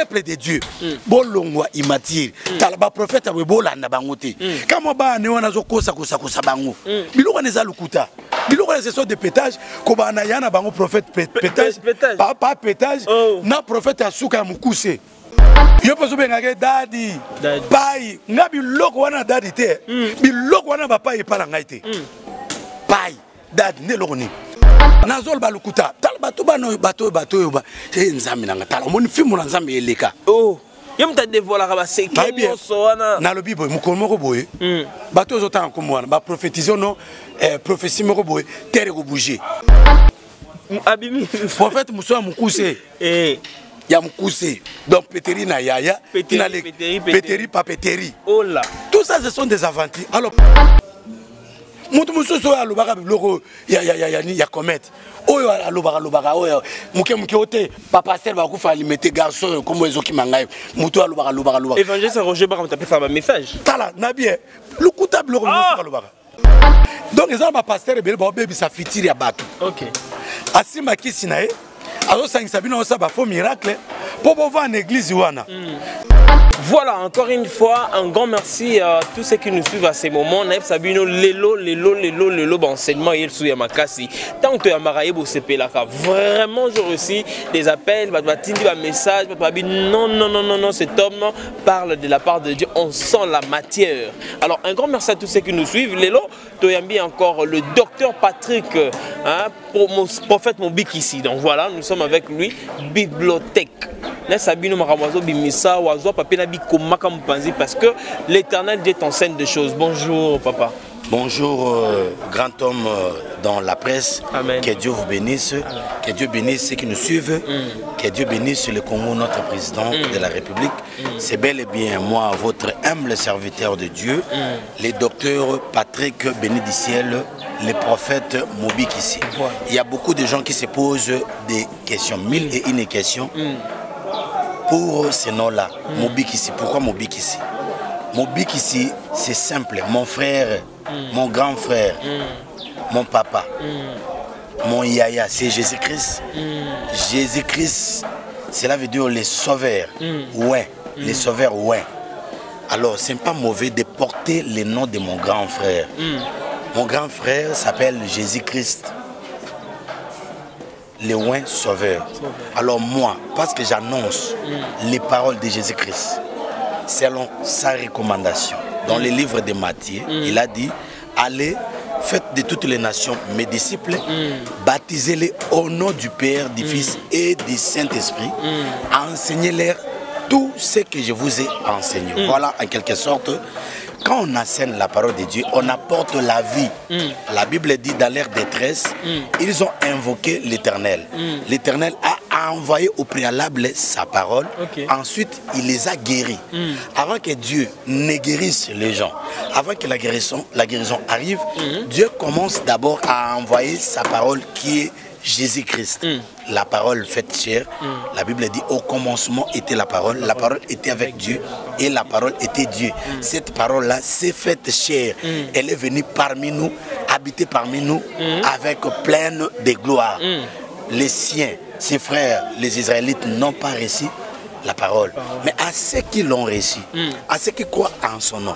peuple de Dieu bolongwa imatiri tala ba prophète we bolanda bango te kama ba ne wana zo kosa bango biloko neza lukuta biloko les sont de pétage ko ba na yana bango prophète pétage pas pétage na prophète asuka ya mukuse yo poso bengake dadi pai nga biloko wana dadi te biloko wana ba pai pala ngai te pai dadi ne loko ni nazol balukuta tala bato bano bato ba nzambe nanga tala moni film na nzambe eleka yom ta dévoiler ba sekeno so wana na lobi boy mukolo moko boy bato zo tan ko mwana ba prophétiser non prophétie moko boy terre ko bouger abimi prophète muso mukuse ya mukuse donc péteri na yaya péteri papeterie oh là tout ça ce sont des aventures alors mutu musoso alobaka biloko ya comète oyo alobaka oyo muke ote papa pasteur ba kufa alimete garçon comme ezoki mangayo mutu alobaka évangéliste Roger Baka m'a fait un message tala na bien lukuta biloko alobaka donc ezala ba pasteur ebele ba bebi sa fitiri ya bato OK asima kisi na ye azo sangisa bino ça ba faux miracle pour pouvoir en église wana. Voilà, encore une fois, un grand merci à tous ceux qui nous suivent à ces moments. Naïf Sabino, Lelo, enseignement, il sous Yamakasi. Tant que Yamaraye, vraiment, j'ai reçu des appels, des messages, non, cet homme parle de la part de Dieu, on sent la matière. Alors, un grand merci à tous ceux qui nous suivent. Lelo, Toyambi encore le docteur Patrick, prophète Mobik ici. Donc voilà, nous sommes avec lui, bibliothèque. Parce que l'Éternel Dieu t'enseigne des choses. Bonjour papa. Bonjour grand homme dans la presse. Amen. Que Dieu vous bénisse. Amen. Que Dieu bénisse ceux qui nous suivent. Que Dieu bénisse le Congo, notre président de la République. C'est bel et bien moi, votre humble serviteur de Dieu, le docteur Patrick Bénédiciel, le prophète Mobik ici. Voilà. Il y a beaucoup de gens qui se posent des questions, mille et une questions. Pour ce nom-là, Mobik ici. Pourquoi Mobik ici? Mobik ici, c'est simple. Mon frère, mon grand frère, mon papa, mon yaya, c'est Jésus-Christ. Jésus-Christ, cela veut dire les sauveurs. Ouais, les sauveurs, ouais. Alors, ce n'est pas mauvais de porter le nom de mon grand frère. Mon grand frère s'appelle Jésus-Christ. Le ouin sauveur. Alors moi, parce que j'annonce les paroles de Jésus-Christ, selon sa recommandation, dans le livre de Matthieu, il a dit, allez, faites de toutes les nations mes disciples, baptisez-les au nom du Père, du Fils et du Saint-Esprit, enseignez-leur tout ce que je vous ai enseigné. Voilà, en quelque sorte, quand on enseigne la parole de Dieu, on apporte la vie. La Bible dit dans leur détresse, ils ont invoqué l'Éternel. L'Éternel a envoyé au préalable sa parole. Ensuite, il les a guéris. Avant que Dieu ne guérisse les gens, avant que la guérison arrive, Dieu commence d'abord à envoyer sa parole qui est Jésus-Christ. La parole faite chair, la Bible dit au commencement était la parole était avec Dieu et la parole était Dieu. Cette parole-là s'est faite chair. Elle est venue parmi nous, habiter parmi nous avec pleine de gloire. Les siens, ses frères, les Israélites n'ont pas reçu la parole. Mais à ceux qui l'ont reçu, à ceux qui croient en son nom,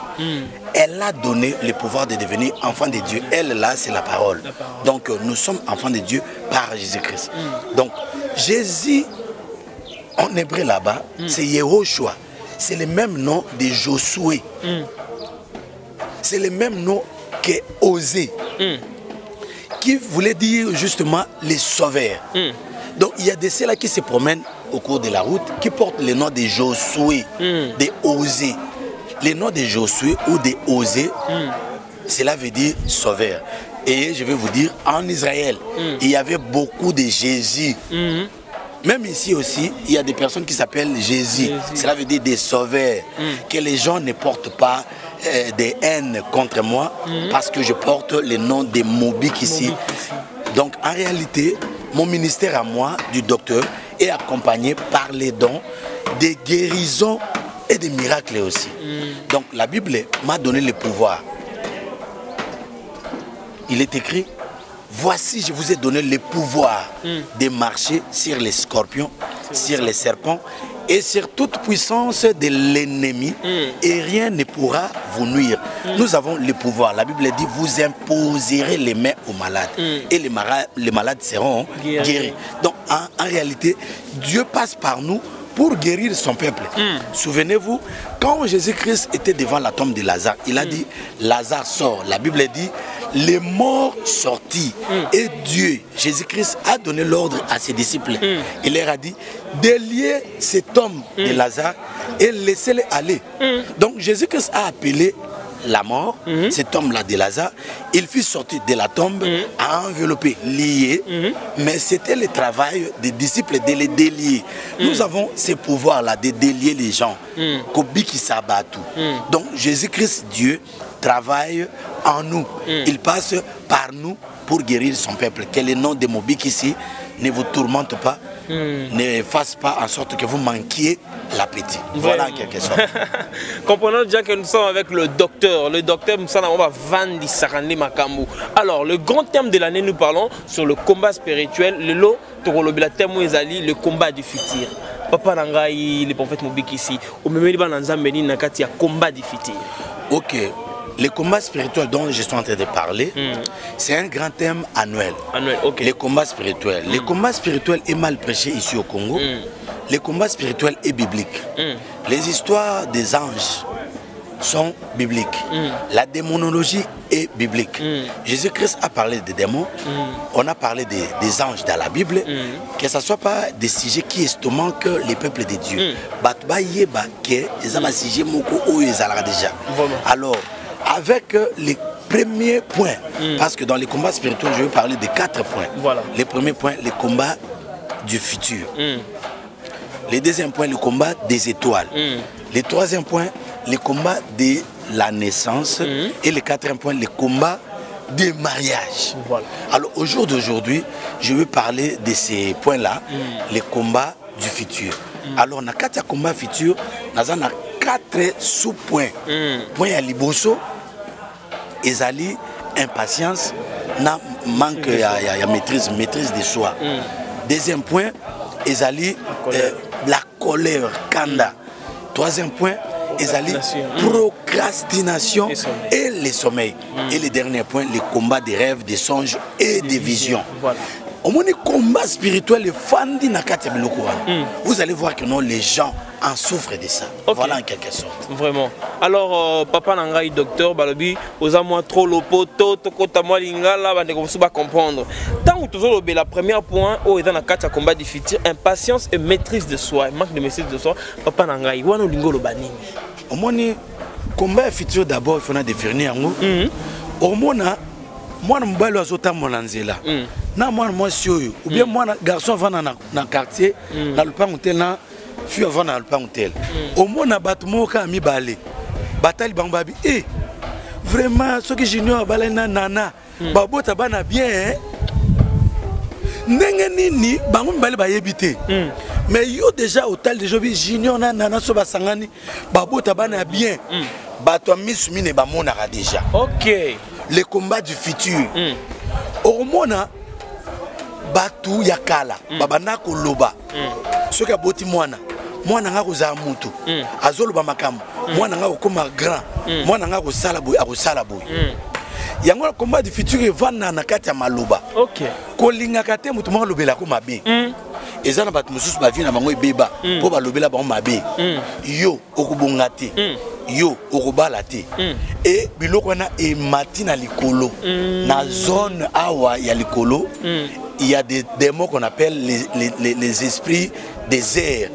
elle a donné le pouvoir de devenir enfant de Dieu. Elle, là, c'est la parole. Donc, nous sommes enfants de Dieu par Jésus-Christ. Donc, Jésus, en hébreu là-bas, c'est Yehoshua. C'est le même nom de Josué. C'est le même nom que Osée, qui voulait dire justement les sauveurs. Donc, il y a de ceux-là qui se promènent au cours de la route, qui portent le nom de Josué, de Osée. Le nom de Josué ou de Osée, cela veut dire sauveur. Et je vais vous dire, en Israël, il y avait beaucoup de Jésus. Même ici aussi, il y a des personnes qui s'appellent Jésus. Cela veut dire des sauveurs. Que les gens ne portent pas des haines contre moi parce que je porte le nom de Mobik ici. Donc en réalité, mon ministère à moi, du docteur, est accompagné par les dons, des guérisons et des miracles aussi. Donc la Bible m'a donné le pouvoir. Il est écrit, voici je vous ai donné le pouvoir de marcher sur les scorpions, sur les serpents et sur toute puissance de l'ennemi, et rien ne pourra vous nuire. Nous avons le pouvoir. La Bible dit, vous imposerez les mains aux malades, et les malades seront guéris. Donc, en réalité, Dieu passe par nous pour guérir son peuple. Souvenez-vous, quand Jésus-Christ était devant la tombe de Lazare, il a dit, Lazare sort. La Bible dit, les morts sortis. Et Dieu, Jésus-Christ, a donné l'ordre à ses disciples. Il leur a dit, déliez cet homme de Lazare et laissez-le aller. Donc Jésus-Christ a appelé la mort, cet homme-là de Lazare, il fut sorti de la tombe, enveloppé, lié, mais c'était le travail des disciples de les délier. Nous avons ce pouvoir-là de délier les gens. Donc Jésus-Christ, Dieu, travaille en nous. Il passe par nous pour guérir son peuple. Que le nom de Mobik ici ne vous tourmente pas, ne fasse pas en sorte que vous manquiez l'appétit. Voilà en quelque sorte. Comprenons déjà que nous sommes avec le docteur. Le docteur Moussana, on va vendre Sarandé Makambu. Alors, le grand thème de l'année, nous parlons sur le combat spirituel. Le lot, le combat du futur. Papa Nangaï, le prophète Mobik ici. Au même moment, il y a combat du futur. Ok. Le combat spirituel dont je suis en train de parler, c'est un grand thème annuel. Okay. Le combat spirituel. Le combat spirituel est mal prêché ici au Congo. Le combat spirituel est biblique. Les histoires des anges sont bibliques. La démonologie est biblique. Jésus-Christ a parlé des démons. On a parlé des anges dans la Bible. Que ce ne soit pas des sujets qui estomaquent que les peuples de Dieu. Alors, avec les premiers points, parce que dans les combats spirituels, je vais parler de 4 points. Voilà. Les premiers points, le combat du futur. Le deuxième point, le combat des étoiles. Le troisième point, le combat de la naissance. Et le quatrième point, le combat des mariages. Voilà. Alors, au jour d'aujourd'hui, je vais parler de ces points-là, les combats du futur. Alors, dans le combat futur, nous avons 4 sous-points. Point à Liboso, Ezali, impatience, na manque de maîtrise de soi. Deuxième point, Ezali, la colère, Kanda. Troisième point, Ezali, procrastination et le sommeil. Et le dernier point, le combat des rêves, des songes et des visions. Voilà. Au moins, le combat spirituel, vous allez voir que non, les gens en souffrent de ça. Okay. Voilà en quelque sorte. Vraiment. Alors, papa Nangaï, docteur Balobi, aux amours trop lopoto, tokota moi lingala, on va comprendre. Tant que toujours la première point, où est dans la carte combat du futur, impatience et maîtrise de soi, manque de maîtrise de soi, papa Nangaï, où est le banning? Au moins, le combat futur d'abord, il faut définir. Au moins, moi, je suis là. Na moi ou bien moi garçon va dans quartier na lupango tel na fille va na lupango tel au moins na batmo ka mi balé batali bambabi vraiment ce que junior balé na nana babota bana bien ndenge nini bango mbali ba yebité mais yo déjà au tel de jobi junior na nana so basangani babota bana bien bato misumi ne ba mona déjà. OK, le combat du futur au moins batu yakala babana ko loba soki aboti mwana nga kozala mutu azoloba makambo mwana nga kokoma grand mwana nga kosala boy akosala boy yango combat du futur evana na kati ya maloba. OK, kolingaka te mutu moko lobela ko mabe eza na batu mosusu bavi na bango ebeba po balobela bango mabe yo okubonga te yo okobala te et biloko wana emati na likolo na zone awa ya likolo. Il y a des démons qu'on appelle les esprits des airs,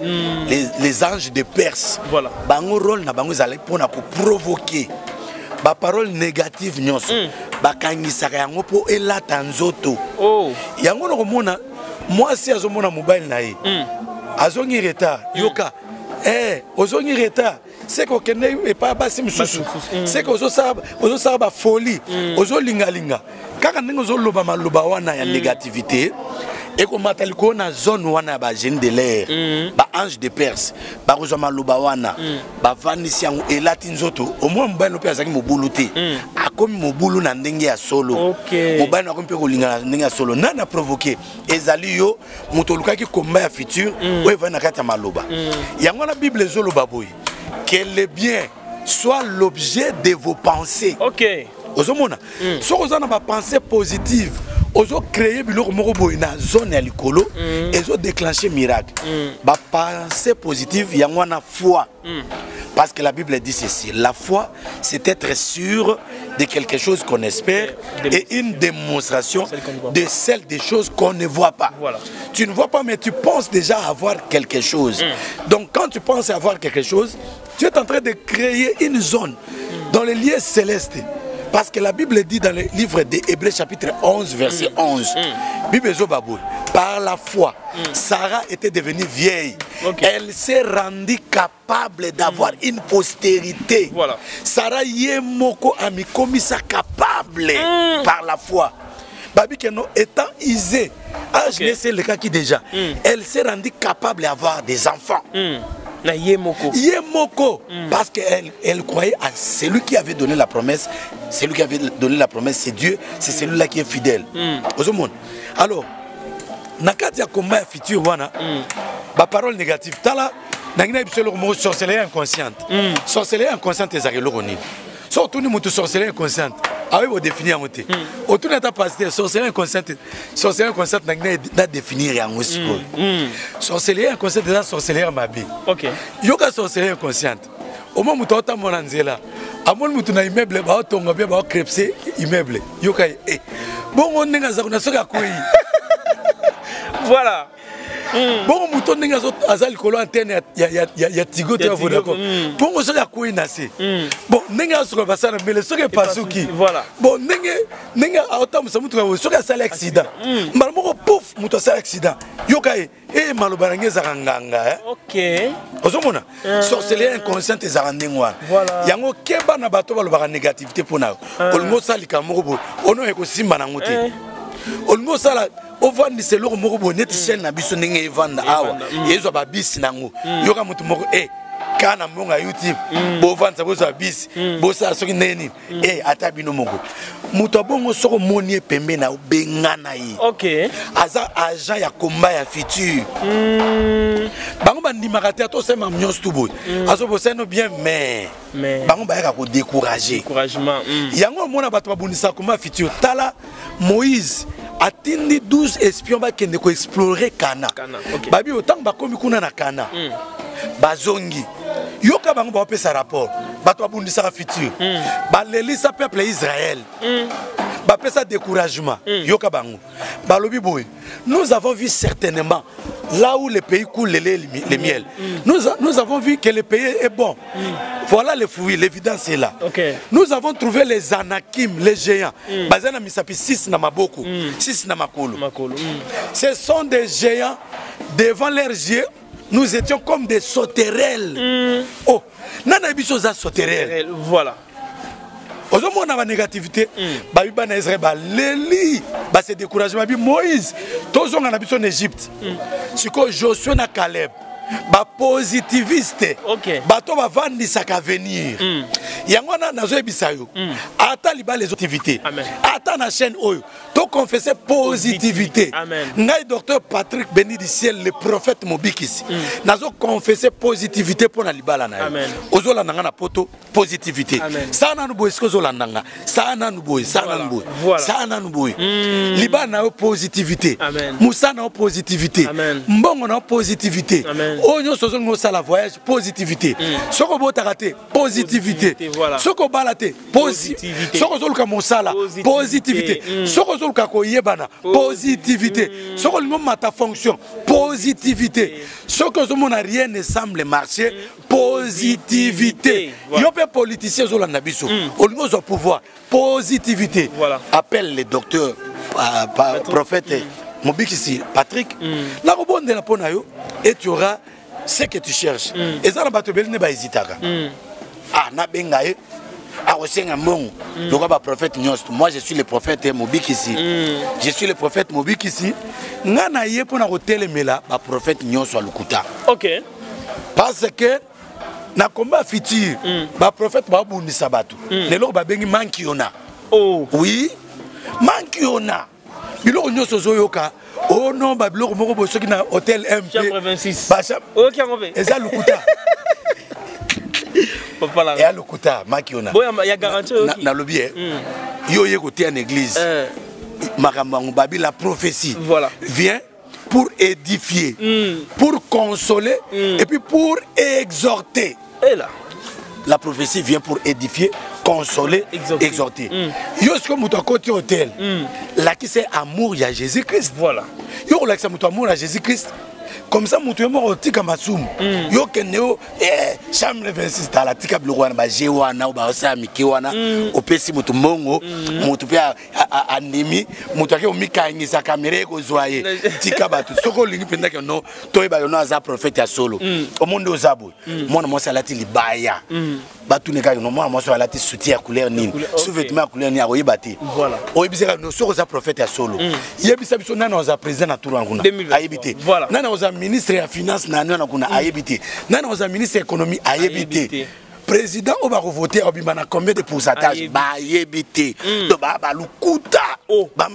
les anges de Perse. Voilà. Bango rôle na bango zale pour provoquer. Ba parole négative nyonso. Ba kangisaka yango po elata nzoto. Oh. Yango no komona moi si azomona mobile na ye. Azongi retard. Yoka. Ozongi retard. C'est qu'on connaît et pas basim susu. C'est qu'on ozo ba folie. Ozo linga linga. Kaka ndenge ozo loba maloba wana ya négativité. et comme mataliko na zone wana ba génie de l'air ba ange de Perse ba kozama loba wana ba vanisi yango elati nzoto au moins mbano pe azaki mobulu te akomi mobulu na ndenge ya solo mobano akomi pe kolinga na ndenge ya solo nana provoquer ezali yo moto lukaki komba ya futur o eva na kati ya maloba yango na Bible ezoloba boy que le bien soit l'objet de vos pensées. OK. Ozomona. So ozana ba pensée positive, ozo créer biloko moko boy na zone ya likolo, ezo déclencher miracle. Ba pensée positive yango na foi. Parce que la Bible dit ceci, la foi c'est être sûr de quelque chose qu'on espère et une démonstration de celle des choses qu'on ne voit pas. Voilà. Tu ne vois pas mais tu penses déjà avoir quelque chose. Donc quand tu penses avoir quelque chose, tu es en train de créer une zone dans les lieux célestes. Parce que la Bible dit dans le livre des Hébreux chapitre 11 verset 11, Bible Zobabou, par la foi, Sarah était devenue vieille. Elle s'est rendue capable d'avoir une postérité. Voilà. Sarah Yemoko Amikomisa capable par la foi. Babi Keno étant isée, âge c'est le cas qui déjà, elle s'est rendue capable d'avoir des enfants. Yemoko. Yemoko. Parce qu'elle croyait à celui qui avait donné la promesse. Celui qui avait donné la promesse, c'est Dieu. C'est celui-là qui est fidèle. Alors, nakati ya komba ya futur wana, ba parole négative. Tala, nangina ibiselo mo sorcellerie inconsciente. Sorcellerie inconsciente ezaki lokoni. Surtout nous tous sorcellerie inconsciente. Ah oui, vous définir à monter. Autour de ta pasteur, sorcellerie inconsciente n'a définir rien aussi. Sorcellerie inconsciente est la sorcellerie mabi. Ok. Yoga sorcellerie inconsciente. Au moment où tu as mon anzela, à mon où tu as immeuble, bah tu as bien bah crêpé immeuble. Yoga eh. Bon on n'est pas ça qu'on a voilà. Bon mouton n'est pas azal kolo antenne ya tigo te vodako. Bon on se la couille nassé. Bon n'est pas sur le ça mais le soke pasuki. Voilà. Bon n'est pas autant ça mouton au soke ça l'accident. Malmo pouf mouton ça accident. Yokai eh malobarange zaranganga. OK. Ozomona. Sorcellerie inconsciente zarandengwa. Voilà. Yango keba na bato balobara négativité pona. Olmo salika moko ono ekosimba na ngote. Olmo sala ovandi selo moko boneti chaîne na biso ndenge evanda awa yezo ba bisi nango yoka mutu moko kana monga YouTube bo vanda bozo bisi bo sa soki neni ata bino moko mutu abongo soko moni pembe na bengana yi. OK. Aza agent ya combat ya futur bango bandimaka te to sema mnyos tu boy azo boseno bien mais bango bayaka ko découragement yango mona bato babundisa combat futur tala Moïse atindi 12 espions bakende ko explorer Kana. Okay. Babi autant bakomi kuna na Kana. Bazongi. Yoka bango ba pesa rapport. Bato abundisa futur. Balelisa peuple Israël. Ba pesa découragement. Yoka bango. Balobi boy. Nous avons vu certainement là où le pays coule le miel. Nous avons vu que le pays est bon. Voilà les fruits, l'évidence est là. Okay. Nous avons trouvé les Anakim, les géants. Bazana misapi 6 na maboko, 6 na makolo. Ce sont des géants devant leurs yeux. Nous étions comme des sauterelles. Oh, nana biso za sauterelles. Voilà. Aujourd'hui, on a la négativité. Babiba na Israël, Léli, c'est découragement. Moïse, tous on a habité en Égypte. C'est que Josué na Caleb. Ba positiviste. OK. Bato ba vandi sa ka venir. Yangwana na zo ebisayo. Ata liba les activités. Amen. Ata na chaîne oyo. To confesser positivité. Amen. Ngai docteur Patrick Béni du ciel le prophète Mobikisi. Nazo confesser positivité pour na libala na yo. Amen. Ozola nanga na poto positivité. Ça na nuboy skozo la nanga. Ça na nuboy, ça na nuboy. Ça na nuboy. Libala na positivité. Amen. Moussa na positivité. Amen. Mbongo na positivité. Amen. Onyo sozon ngo sala voyage positivité. Soko bota raté positivité. Soko balate positivité. Soko zoluka mosala positivité. Soko zoluka ko yebana positivité. Soko lingo mata fonction positivité. Soko zomona rien ne semble marcher positivité. Yo pe politicien zolanda biso. Olingo zo pouvoir positivité. Appelle les docteurs prophète Mobikisi Patrick. La rebonde la ponayo et tu auras ce que tu cherches. Et ça na bato beli ne ba hésitaka. Ah na bengaye akosenga mbongo lokola ba prophète nyonso. Moi je suis le prophète Mobikisi. Je suis le prophète Mobikisi. Nga na ye pona kotelemela ba prophète nyonso a lokuta. OK. Parce que na combat futur ba prophète ba bundisa bato. Lelo ba bengi mankiona. Oh oui, mankiona. Biloko nyonso zoyoka. Oh non, ba biloko moko bo soki na hôtel MP. Chambre 26. Ba chambre. OK, on va. Eza lokuta. Papa là. Et à lokuta mankiona. Bon, il y a garantie aussi. Na lobi yo ye côté en église. Makambango babi la prophétie. Voilà. Vient pour édifier, pour consoler et puis pour exhorter. Et là, la prophétie vient pour édifier, consoler, exhorter. Yo ce que muto côté hôtel. Là qui c'est amour il y a Jésus-Christ. Voilà. Yo là que c'est muto amour à Jésus-Christ. Comme ça muto mo tika masum. Yo keneo chambre 26 ta la tika blogwana ba jewana ou ba osa mikiwana opesi muto mongo muto pia animi muto ke omikangisa kamera ko zoaye tika batu soko lingi penda ke no toyeba yo no aza prophète ya solo omondo ozabo mona mo salati libaya batu ne ka no mona mo salati soutien couleur nini sous-vêtement couleur ni akoyeba te voilà oyebisaka no soko za prophète ya solo yebisa biso nana oza président na tour nguna ayebite nana oza ministre ya finance na nana kuna ayebite nana oza ministre ya économie ayebite président au va voter au bimana combien de pourcentage ba yebite to ba lukuta ba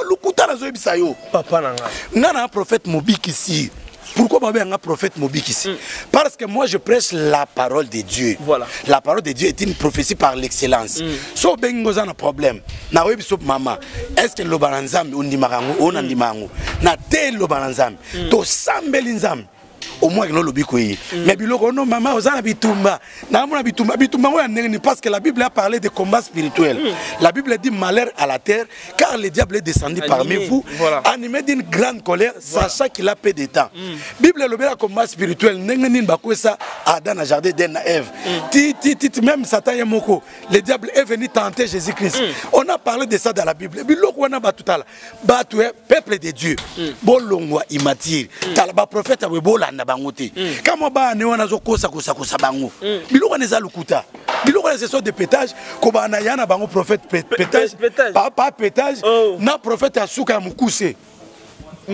lukuta na zo yebisa yo papa nanga nana prophète Mobikisi. Pourquoi Babé un prophète Mobikisi? Parce que moi je prêche la parole de Dieu. Voilà. La parole de Dieu est une prophétie par l'excellence. So bengoza na problème. Na webi so mama. Est-ce que lobanzam undimarango onandimango? Na te lobanzam. To sambelinzam. Au moins non lobi koyi. Mais biloko no mama ozana bitumba. Na mona bitumba bitumba ngo ya parce que la Bible a parlé de combat spirituel. La Bible dit malheur à la terre car le diable est descendu parmi vous animé d'une grande colère sachant qu'il a peu de temps. Bible le bela combat spirituel nengeni bakwesa Adam na jardin d'Eden na Ève. Ti même Satan yemoko le diable est venu tenter Jésus-Christ. On a parlé de ça dans la Bible. Biloko wana batutala batue peuple de Dieu. Bolongwa imatir. Talaba prophète webola na bangote. Kama ba ne wana zo kosa bango. Biloko neza lukuta. Biloko ce sont des pétages ko ba na yana bango prophète pétage. Pas pétage na prophète asuka ya mukuse.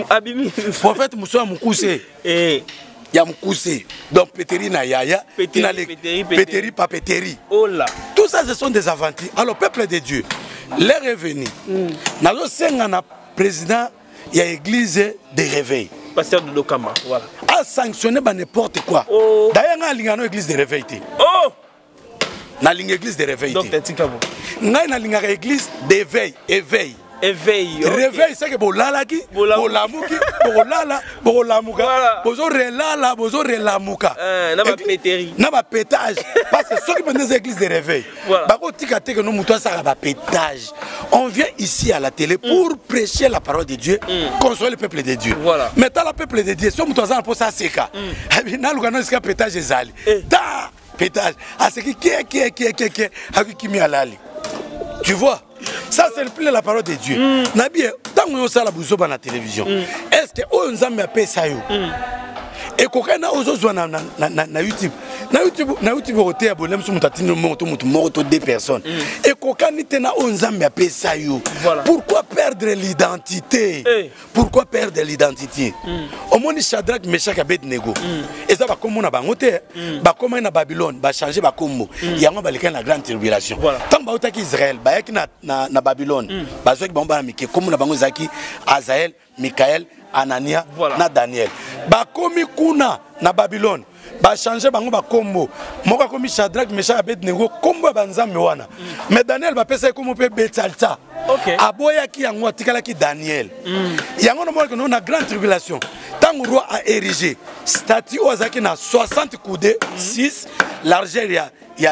Abimi prophète muso mukuse. Ya mukuse. Donc péteri na yaya, péteri papeterie. Oh là. Tout ça ce sont des aventures. Alors peuple de Dieu, l'heure est venue. Nazo senga na président il y a église de réveil. Pasteur de Lokama, voilà. A sanctionner n'importe quoi. D'ailleurs, on a une église de réveil. Oh! On a une église de réveil. Donc, tu as une église d'éveil, éveil. Éveil. Réveil, c'est que bolalaki, bolamuki, bolala, bolamuka, bozo relamuka. Na ba péteri. Na ba pétage. Parce que ceux qui viennent des églises de réveil, bako tikate que nous moutons ça ba pétage. On vient ici à la télé pour prêcher la parole de Dieu, consoler le peuple de Dieu. Voilà. Mais dans le peuple de Dieu, si on moutons ça pour ça c'est quoi? Na lugano iska pétage ezali. Ta pétage. À ce qui qui mi alali. Tu vois? Ça c'est le plus la parole de Dieu. Nabi, tant qu'on ça la bouzo dans la télévision. Est-ce que on nzambe appelle ça yo? Et kokana ozo na YouTube. Na YouTube roté abonné sur mutatino moto deux personnes. Et kokani tena on nzambe appelle ça yo. Pourquoi perdre l'identité? Pourquoi perdre l'identité? Au moins Shadrach, Meshach, Abednego. Et ça va comme on a bangoté, ba comme na Babylone, ba changer ba kombo. Yango ba leka na grande tribulation. Tant ba otaki Israël, ba yaki na Babylone. Ba zoki ba mike comme na bango zaki Azaël, Michaël, Anania, na Daniel. Ba komi kuna na Babylone. Ba changer bango ba kombo. Moka komi Shadrach, Meshach, Abednego kombo ba nzambe wana. Mais Daniel ba pesa komo pe Betsalta. Aboya ki yango atikala ki Daniel. Yango no mo que na grande tribulation. Tant le roi a érigé statue Ozaki na 60 coudées 6 largeur il y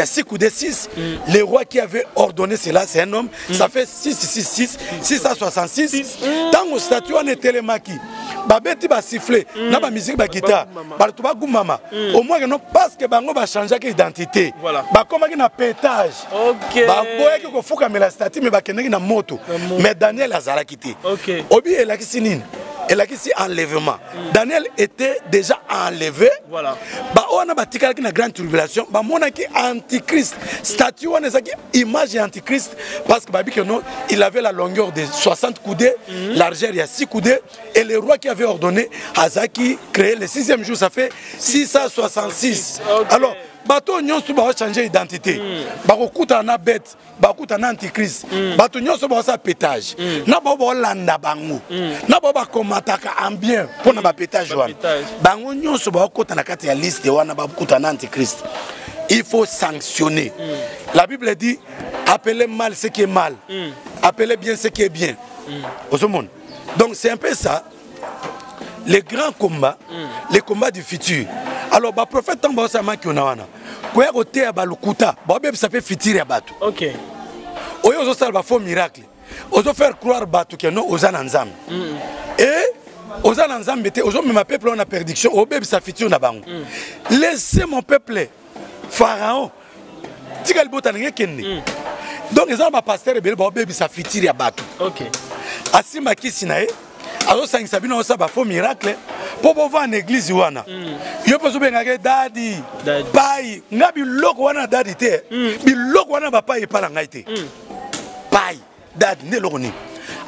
a 6 coudées 6. Le roi qui avait ordonné cela, c'est un homme, ça fait 666. Tant que statue on était les maquis. Babeti ba siffler, na ba musique ba guitare, ba to ba gumama. Au moins non parce que bango ba changer d'identité. Ba comme na pétage. OK. Ba boya ki ko fuka mais la statue mais ba keneki na moto. Mais Daniel azala quitté. OK. Obi elaki sinine. Et là, ici, enlèvement. Daniel était déjà enlevé. Voilà. Bah, on a bâti une grande tribulation. Bah, mon qui antichrist. Statue, on a image antichrist. Parce que, bah, il avait la longueur de 60 coudées, largeur, il y a 6 coudées. Et le roi qui avait ordonné, Hazaki, créer le 6e jour, ça fait 666. Okay. Alors, bato nyonso ba changer d'identité ba kokuta na bête ba kokuta na antichrist bato nyonso ba sa pétage na ba landa bango na ba komataka en bien pour na ba pétage wana bango nyonso ba kokuta na kati ya liste wana ba kokuta na antichrist. Il faut sanctionner. La Bible dit appelez mal ce qui est mal, appelez bien ce qui est bien. Au monde. Donc c'est un peu ça. Les grands combats, les combats du futur. Alors, le prophète Tamba Osama Kionawana, quand il y a Balukuta, ça fait futur à Batu. Ok. Il y a un miracle. Il faut faire croire Batu qu'il y a aux Ananzam. Et aux Ananzam, mon peuple a perdition, au bébé ça futur na bango. Laissez mon peuple, Pharaon, Tigal Botané Kenny. Donc, les hommes pasteur et bébé ça futur à Batu. Ok. Asima Kisinae. Alors, ça a fait un miracle pour pouvoir en église. Je peux dire que Daddy, Pai, n'a pas loko wana Daddy te, loko wana papa est pas l'angaité. Pai, Daddy, ne l'orni.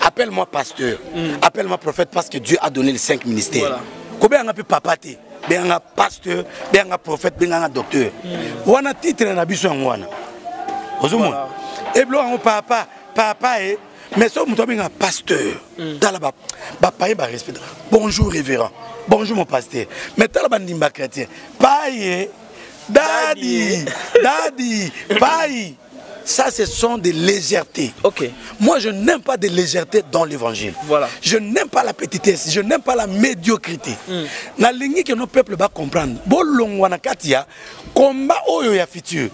Appelle-moi pasteur, appelle-moi prophète parce que Dieu a donné les 5 ministères. Combien on a pu papa te, bien un pasteur, bien un prophète, bien un docteur. Wana titre na biso wana. Ozomo. Et blo papa, papa est. Mais si vous avez un pasteur, bonjour révérend, bonjour mon pasteur. Mais tu as un chrétien, paye, daddy, daddy, paye. Ça, ce sont des légèretés. Okay. Moi, je n'aime pas de légèreté dans l'évangile. Voilà. Je n'aime pas la petitesse, je n'aime pas la médiocrité. La ligne que nos peuples vont comprendre. Combat oyo ya futur.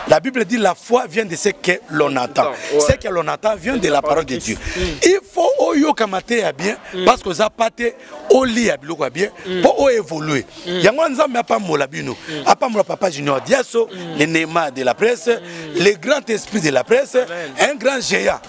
La Bible dit la foi vient de ce que l'on attend. Ce que l'on attend vient de la parole de Dieu. Il faut oyo kamate ya bien parce que ça pate oli ya biloko bien pour évoluer. Yango nzambe pa mola bino. Apa mola papa Junior Diasso, le Neymar de la presse, le grand esprit de la presse, un grand géant.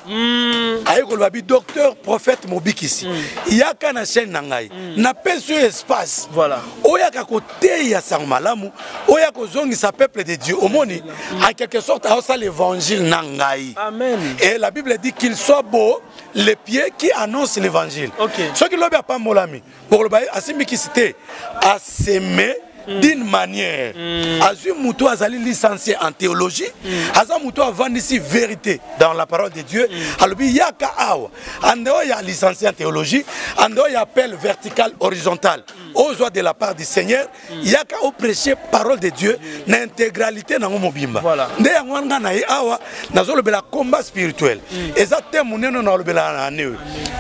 Ayeko lobi docteur prophète Mobikisi. Yaka na chaîne nangai. Na peso espace. Voilà. Oyaka côté ya sangmalamu, oyako zongi sa peuple de Dieu. Omoni en quelque sorte à ça l'évangile nangai. Amen. Et la Bible dit qu'il soit beau les pieds qui annoncent l'évangile. Okay. Ce qui l'obéit pas molami. Pour le bail asimikisité à s'aimer d'une manière. Azur Moutou Azali licencié en théologie. Azur Moutou a vendu ici vérité dans la parole de Dieu. Alors il y a Kaawa. Ando il y a licencié en théologie. Ando il y a appel vertical horizontal. Aux oies de la part du Seigneur. Il y a qu'à prêcher parole de Dieu. L'intégralité dans mon bimba. Voilà. Nde yangwanga na awa nazo le bela combat spirituel. Eza témoigner non le bela na ne.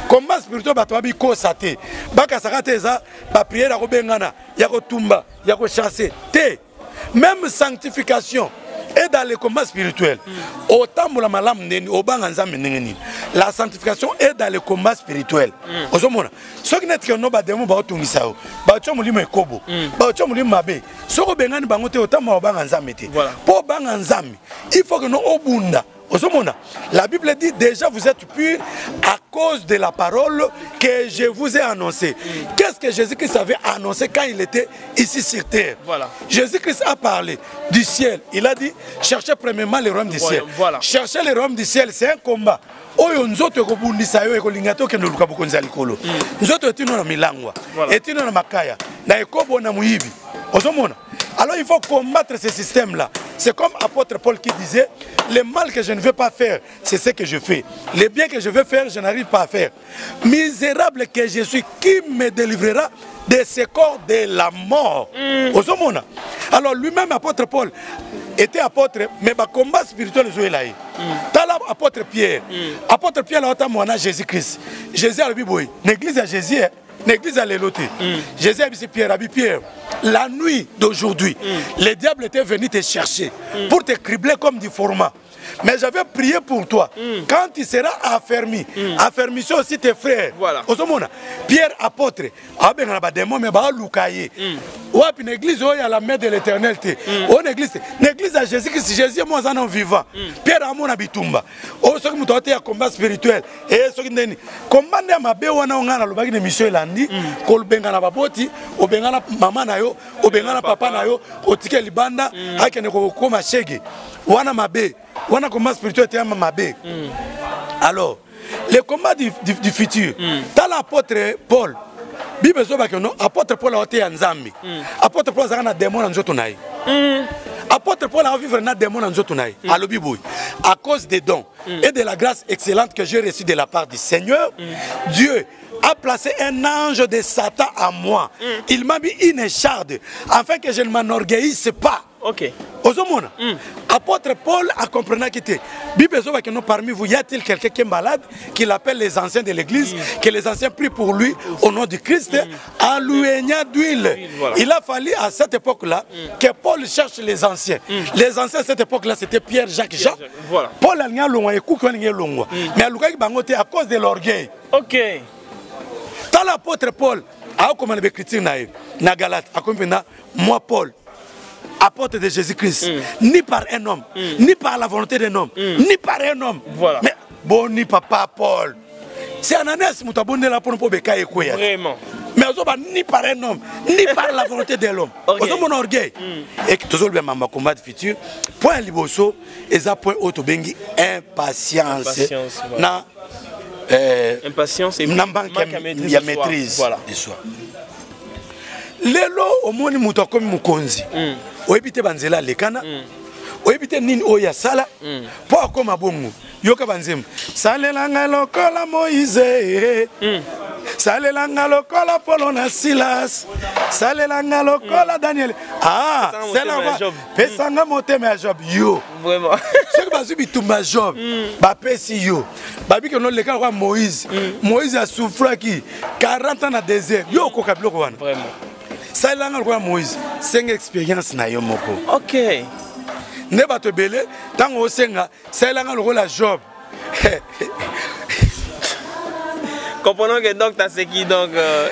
Combat spirituel ba tobi ko sate. Baka sakate eza ba prière ko bengana ya ko tumba. Il y a chasser. Même sanctification et dans les combats spirituels. Autant la sanctification est dans les combats spirituels. Ce qui n'est que nous avons il faut que nous obunda. La Bible dit déjà vous êtes purs à cause de la parole que je vous ai annoncée. Qu'est-ce que Jésus-Christ avait annoncé quand il était ici sur terre? Voilà. Jésus-Christ a parlé du ciel. Il a dit cherchez premièrement le royaume du ciel. Voilà. Chercher le royaume du ciel, c'est un combat. Oyo nzoto ko bundisa yo ko lingato ke nduluka bukonza likolo. Nzoto etino na milangwa. Etino na makaya. Na ekobo na muyibi. Ozomona. Alors il faut combattre ce système-là. C'est comme apôtre Paul qui disait, le mal que je ne veux pas faire, c'est ce que je fais. Le bien que je veux faire, je n'arrive pas à faire. Misérable que je suis, qui me délivrera de ce corps de la mort? Alors lui-même, apôtre Paul, était apôtre, mais le combat spirituel est là. T'as apôtre Pierre. Apôtre Pierre, là, on Jésus-Christ. Jésus a le Bible. L'église à Jésus. L'église à l'éloté. Jésus a dit Pierre, Pierre, la nuit d'aujourd'hui, le diable était venu te chercher pour te cribler comme du format. Mais j'avais prié pour toi. Quand tu seras affermi, affermissez aussi tes frères. Voilà. Pierre apôtre, il y a des démons, mais il y a une église, il y a la main de l'éternel. L'église à Jésus-Christ, Jésus est moi en vivant. Pierre a mon habitumba. Oh, ce qui m'a combat spirituel. Et ce qui m'a dit, combat de ma béwana, on a le mission landi, kol bengana baboti, o bengana maman nayo, o bengana papa nayo, o tike libanda, akene ko koma shege. Wana mabe, wana combat spirituel te mabe. Alors, le combat du futur, t'as l'apôtre Paul. Bible zoba que non, apôtre Paul a été en Zambie. Apôtre Paul a un démon en Jotunai. Apôtre Paul a vécu un démon en Jotunai. À l'obibouille. À cause des dons et de la grâce excellente que j'ai reçue de la part du Seigneur, Dieu a placé un ange de Satan à moi. Il m'a mis une écharde afin que je ne m'enorgueillisse pas. Ok. Apôtre Paul a compris que Bible zoba que non, parmi vous, y a-t-il quelqu'un qui est malade, qu'il appelle les anciens de l'église, que les anciens prient pour lui au nom du Christ, en louénia d'huile. Voilà. Il a fallu à cette époque-là que Paul cherche les anciens. Les anciens à cette époque-là, c'était Pierre, Jacques, Jean. Voilà. Paul a été long, mais à cause de l'orgueil. Ok. Dans l'apôtre Paul, a comment il critique na Galate, a compris moi Paul, apôtre de Jésus-Christ, ni par un homme, ni par la volonté d'un homme, ni par un homme. Voilà. Mais bon, ni papa Paul. C'est Ananias qui m'a là pour nous bécailler. Vraiment. Mais ni par un homme, ni par la volonté de l'homme. Okay. Mon orgueil. Et que toujours bien ma combat futur. Point liboso, et ça point auto bengi impatience. Voilà. Impatience et manque à maîtrise de soi. Lelo au monde muto comme mukonzi. Oebite banzela lekana. Oebite nini oya sala. Po akoma bongo. Yoka banzem. Salelanga lokola Moïse. Salelanga lokola Paul na Silas. Salelanga lokola Daniel. Ah, c'est là. Pesanga motema ya Job yo. Vraiment. Ce que bazu bitumba Job. Ba pesi yo. Babi que non le cas Moïse. Moïse a souffert qui 40 ans dans désert. Yo ko kabilo ko wana. Vraiment. Ça là ngalo Moïse, c'est une expérience na yo moko. OK. Ne ba te belé tant o senga, ça là ngalo la Job. Comprenons que donc tu sais qui donc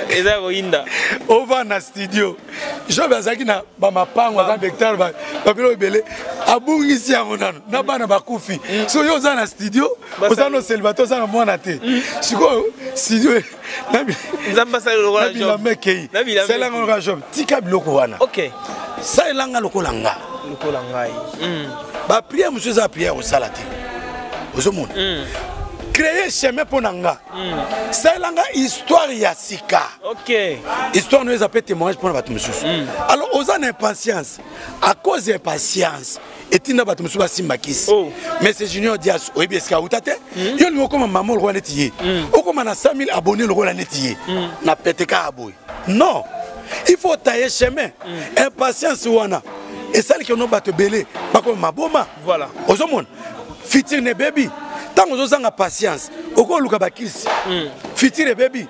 Ezaroinda. On va dans studio. Job azaki na ba mapango za vecteur ba bilo belé. Abungi si yangonano na bana bakufi. So yo za na studio, ozano célibataire za na mwana te. Siko studio Nzamba sa lo la Job. C'est là ngalo Job. Tika biloko wana. OK. Ça elanga lokola nga. Lokola ngai. Ba prière monsieur za prière au salati. Ozomona. Créer chemin pour Nanga. C'est l'histoire Yassika. Ok. Histoire nous appelle témoignage pour notre monsieur. Alors, aux ans d'impatience, à cause d'impatience, et tu n'as pas de monsieur Simbakis. Mais c'est Junior Dias, ou bien Skautate. Il y a comme maman le roi Netier. Ou comme on a 5 000 abonnés le roi Netier. N'a pété qu'à abouy. Non. Il faut tailler chemin. Impatience ou on a. Et celle qui n'a pas de belé, pas comme ma boma. Voilà. Aux hommes, fitir ne baby. Tant que vous avez patience, vous avez bakis. Fitir baby,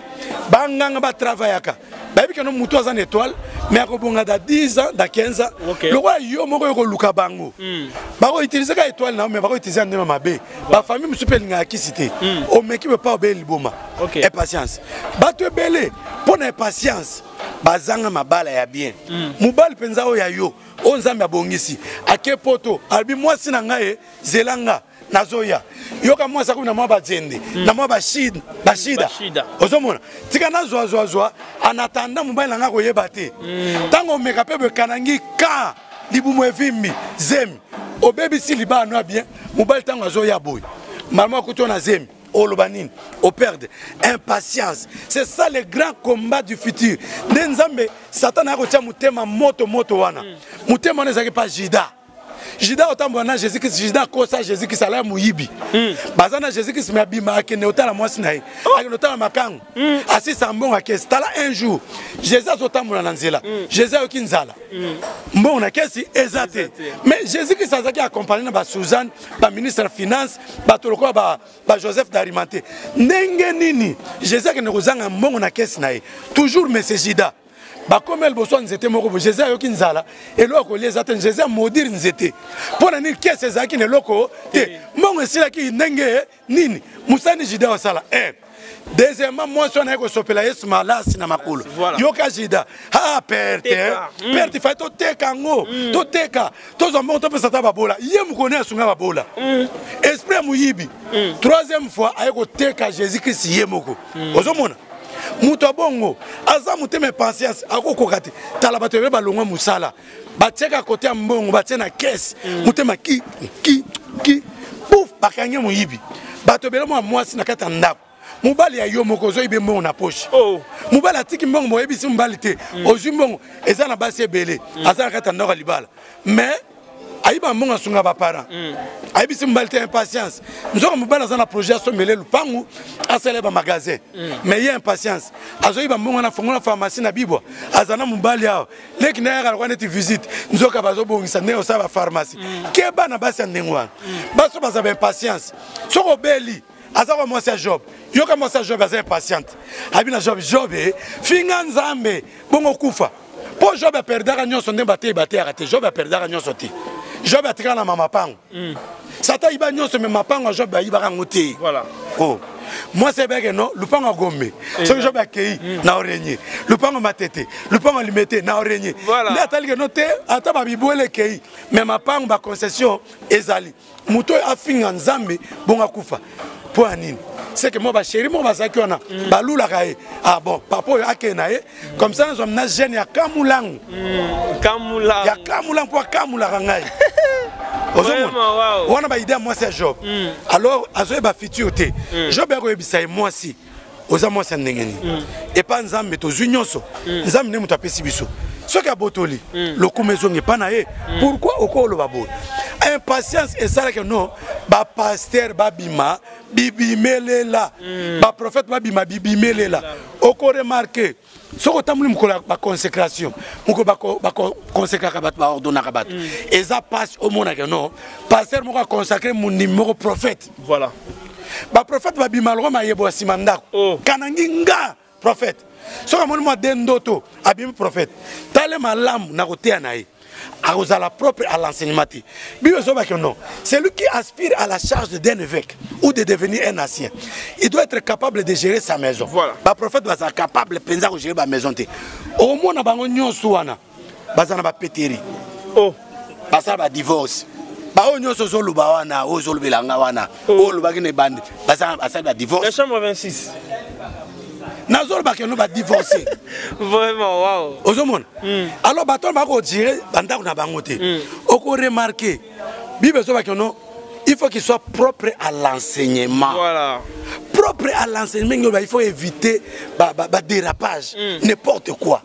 banganga ba travaillaka. Baby que nous moutons en étoile, mais à bonga da 10 ans, da 15 ans. Le roi yo moko yo luka bango. Ba ko utiliser ka étoile na mais ba ko utiliser ndema mabe. Ba famille musupeli nga kisité. O meki be pas obéir liboma. Et patience. Ba te belé pour na patience. Bazanga mabala ya bien. Mubal penza o ya yo. O nzambe abongisi. Ake poto, albi mwasi na ngae zelanga. Nazoya yoka mwasa kuna mwa bazende na mwa bashida ozomona tika nazwa anatanda mobile nga koyeba te tango meka pe bekanangi ka libumu evimbi zemi obebi si libano bien mobile tango azoya boy malma kuto na zemi olobanine au perdre impatience. C'est ça le grand combat du futur. Nenzambe Satan a retiré mutema moto wana mutema ne zaki pas jida Jida otambo na Jésus-Christ, Jida kosa Jésus-Christ ala muyibi. Bazana Jésus-Christ me bima akene otala mwasi na ye. Akene otala makangu. Asi sambonga kesi tala un jour. Jésus otambo na nzela. Jésus okinzala. Mbona kesi ezate. Mais Jésus-Christ azaki accompagné na ba Suzanne, ba ministre finance, ba toloko ba Joseph d'Arimathée. Ndenge nini Jésus akene kozanga mbongo na kesi na ye. Toujours mais c'est Jida. comme elle bosse nzete moko Jésus ayoki nzala eloko liezata Jésus maudire nzete pona ni kese zaki ne loko te mbongo esila ki ndenge nini musani jida osala deuxièmement moi son eko sopela yesu malasi na makolo yoka jida perte perte fa to teka ngo to teka to zombo to pesa ta babola ye mukone asunga babola esprit muyibi troisième fois ayeko teka Jésus Christ ye moko ozomona muto bongo aza muteme patience akokoka te tala bato be balongwa musala batieka côté ya mbongo batie na caisse mutema ki pouf bakanye muyibi bato belo mwasi na kata ndako mobali ya yo moko zo ibe mbongo na poche mobali atiki mbongo moyebisi mobali te ozwi mbongo eza na basi ebele aza na kata ndako libala mais ayiba mbongo asunga bapara ayibisi mobali te impatience nzoko mobali aza na projet asomele lupangu asala ba magasin mais ye impatience azoyiba mbongo na fongola pharmacie na bibwa aza na mobali awo leki na yaka kwa neti visite nzoka bazobongisa ne osala pharmacie ke bana basi ndengwa baso baza ba impatience soko beli azako mwasi ya Job yoka mwasi ya Job aza impatiente abina Job finga nzambe bongo kufa po Job aperdaka nyonso nde bateyaka te Job aperdaka nyonso te Job atikala na mama pango sata iba nyonso me mapango Job ayibaka ngo te voilà moi c'est bien que non lupango agombe ce que Job akei na orenye lupango matete lupango limete na orenye mais atali que non te ata ba bibwele kei mais mapango ba concession ezali muto afinga nzambe bonga kufa pour anine c'est que moi ba chéri moi ba saki ona balula kae bon papa akena comme ça nous na jeune ya kamulang ya kamulang pour kamula ngai on a ba idée moi c'est Job alors azoe ba futur te Job ko ebisa moi si oza moi c'est ndengeni et pas nzambe to zunyonso nzambe ne mutapesi biso soki abotoli lokumu ezongi pa na ye pourquoi okolo babo impatience ezala ke non bapasteur babima bibimelela baprophète babima bibimelela oko remarqué soki otamboli mokolo ya baconsécration mokolo baconsécraka bato baordonnaka bato eza pasi omonake non pasteur moko aconsacré mondimi moko prophète voilà baprophète babima loko mayebo ya nsima ndako kanangi nga prophète soki amoni mwa de ndoto abimi prophète tale malamu na koteya na ye akozala propre à l'enseignement. Non. C'est lui qui aspire à la charge d'un évêque ou de devenir un ancien. Il doit être capable de gérer sa maison. Voilà. Le prophète va être capable de gérer sa maison. Au moins, on a un souana, bazana péteri. Oh, bazana divorce. Bao nyoso zolu bawana, o zolu belanga wana, o lubagine bandi, bazana divorce. La chambre 26. Nazol bakeno ba divorcer. Vraiment waouh. Ozomona. Alors baton ba ko dire bandako na bango te. Oko remarquer Bible so bakeno il faut qu'il soit propre à l'enseignement. Voilà. Propre à l'enseignement, il faut éviter dérapage, n'importe quoi.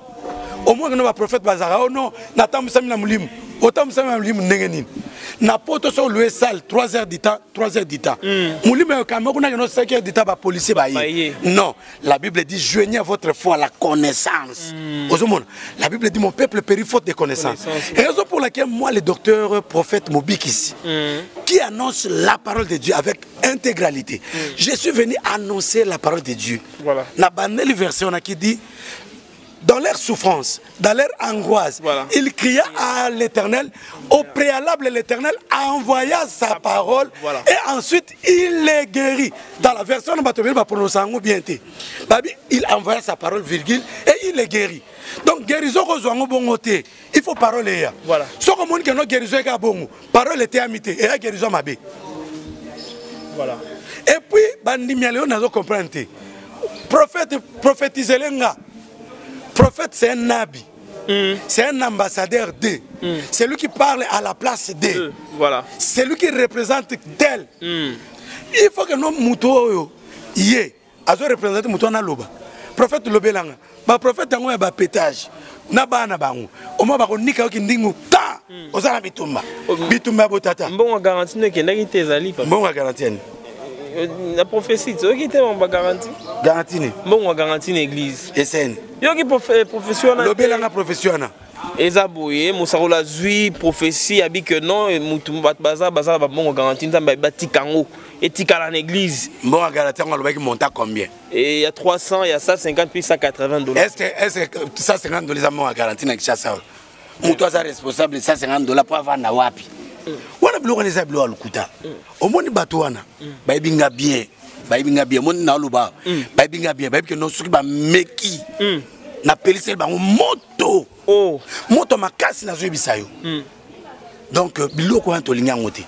Au moins que nos prophètes bazara oh non, natam samina mulimu. Autant samina mulimu nengeni. Na poto so louer salle 3 heures du temps, 3 heures du temps. Mulimu kamoko na no 5 heures du temps ba policier ba yi. Non, la Bible dit joignez votre foi à la connaissance. La Bible dit mon peuple périt faute de connaissance. Et raison pour laquelle moi le docteur prophète Mobikis qui annonce la parole de Dieu avec intégralité. Je suis venu annoncer la parole de Dieu. Voilà. La banelle version qui dit dans leur souffrance, dans leur angoisse, il cria à l'Éternel. Au préalable, l'Éternel envoya sa parole et ensuite il les guérit. Dans la version de bien, il envoya sa parole, virgule, et il les guérit. Donc, guérison, il faut parole. Voilà. Ce que nous guérison, parole était amité et la guérison m'a bé. Voilà. Et puis, bandimialeo n'a pas compris. Prophète, prophétisez les gars. Prophète, c'est un nabi. C'est un ambassadeur d'eux. C'est lui qui parle à la place d'eux. Voilà. C'est lui qui représente d'elle. Il faut que nous moutons yé. Azo représente mouton na loba. Prophète lobelanga. Ba prophète tango ya ba pétage. Na bana bango. Oma ba ko nika ki ndingu ta. Ozala bitumba. Bitumba botata. Mbongo garantie ne kendaki te ezali pa. Mbongo garantie. La prophétie, tu vois qui était en garantie? Garantie. Bon, on garantie l'église. SN. Yo qui professionnel. L'obélanga professionnel. Ezaboye, Moussarola Zui, prophétie, a dit que non, Moutoumbat Bazar, Bazar, bon, garantie, Tikango, et Tikala l'église. Bon, à garantie, on va monter combien? Et il y a 300, il y a 150, puis 180 $. Est-ce que 150 $, à garantie, n'a que ça? Moutoua, ça responsable de 150 $ pour avoir un wapi. On a bloqué les ablois à l'Ukuta. Au moins, Batouana, Baibinga bien, Baibinga bien, mon Naluba, Baibinga bien, Baibinga non, ce qui va meki, n'a périsé le moto. Oh, moto makasi na zo bisayo. Donc biloko en tolinga ngote.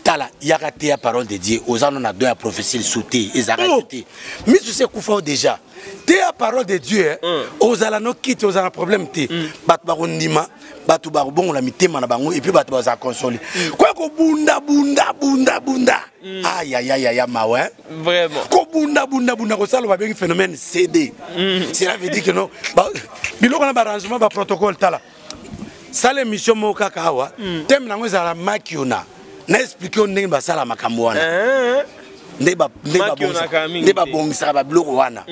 Tala yakate la parole de Dieu aux gens on a deux à prophétie sauter ils arrêtent. Mais tu sais kufa déjà. Te la parole de Dieu aux alano quitte aux alano problème te. Bat barondima, batu barbon la mitema na bango et puis bat baza consoler. Quoi ko bunda. Aïe aïe aïe aïe mawe. Vraiment. Ko bunda ko salo ba bien phénomène CD. Cela veut dire que non. Biloko na arrangement ba protocole tala. Ça l'émission mo kakawa. Thème na ngo za la makiona. Na expliquer on ndenge basala makambo wana. Ndeba bongisa ba biloko wana.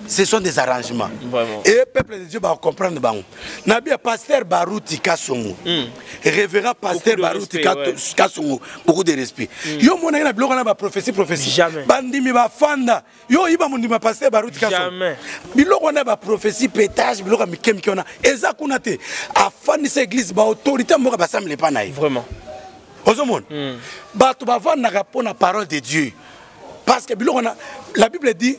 Ce sont des arrangements. Vraiment. Et le peuple de Dieu va comprendre bango. Nabi pasteur Baruti Kasongo. Révérend pasteur Baruti Kasongo, beaucoup de respect. Yo mona na biloko na ba prophétie. Jamais. Bandimi ba fanda. Yo iba mondima pasteur Baruti Kasongo. Jamais. Biloko na ba prophétie pétage biloko mikemki ona. Eza kuna te. Afani cette église ba autorité mo ba samle pa na. Vraiment. Ozomon. Bato ba vanda pour la parole de Dieu. Parce que la Bible dit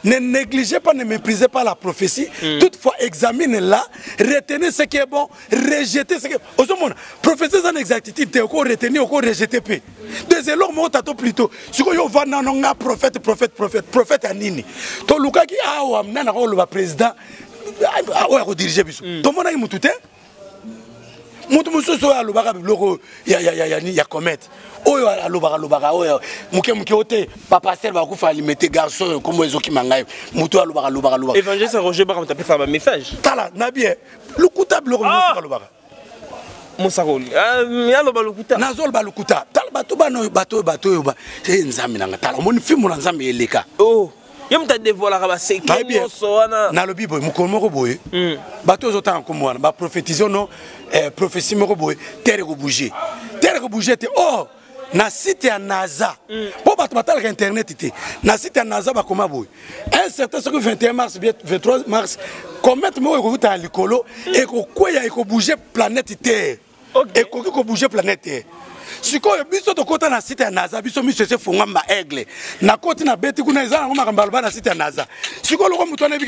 ne négligez pas, ne méprisez pas la prophétie. Toutefois, examinez-la, retenez ce qui est bon, rejetez ce qui est bon. Prophétie en exactitude, tu encore retenir, encore rejeter. Deuxième lors, moi, t'attends plutôt. Si vous avez un prophète à Nini. Tu as dit, le président, il dirige. Tout le monde a dit, mutu mususu alobaka biloko ya comète oyo alobaka oyo muke ote papa pasteur ba kufa alimete garçon comme ezoki mangai mutu alobaka évangile Roger ba taper faire un message tala nabie lukuta biloko mususu alobaka Moussaroli ya loba lukuta nazol ba lukuta tala bato ba nzambi nanga tala moni film na nzambi eleka oh yom ta dévoiler ba sekeno soana na lobi boy mukolo moko boy bato zotanga komwana ba prophétiser non prophétie moko boy terre ko bouger te oh na site ya NASA po bato batala internet te na site ya NASA ba koma boy un certain ce que 21 mars 23 mars comète moko ko ta likolo et ko kwea et ko bouger planète terre et ko bouger planète terre. Si vous avez un site à NASA, vous avez un aigle. Na côté na beti kuna ezana ngoma kambalo na site à NASA. Si vous avez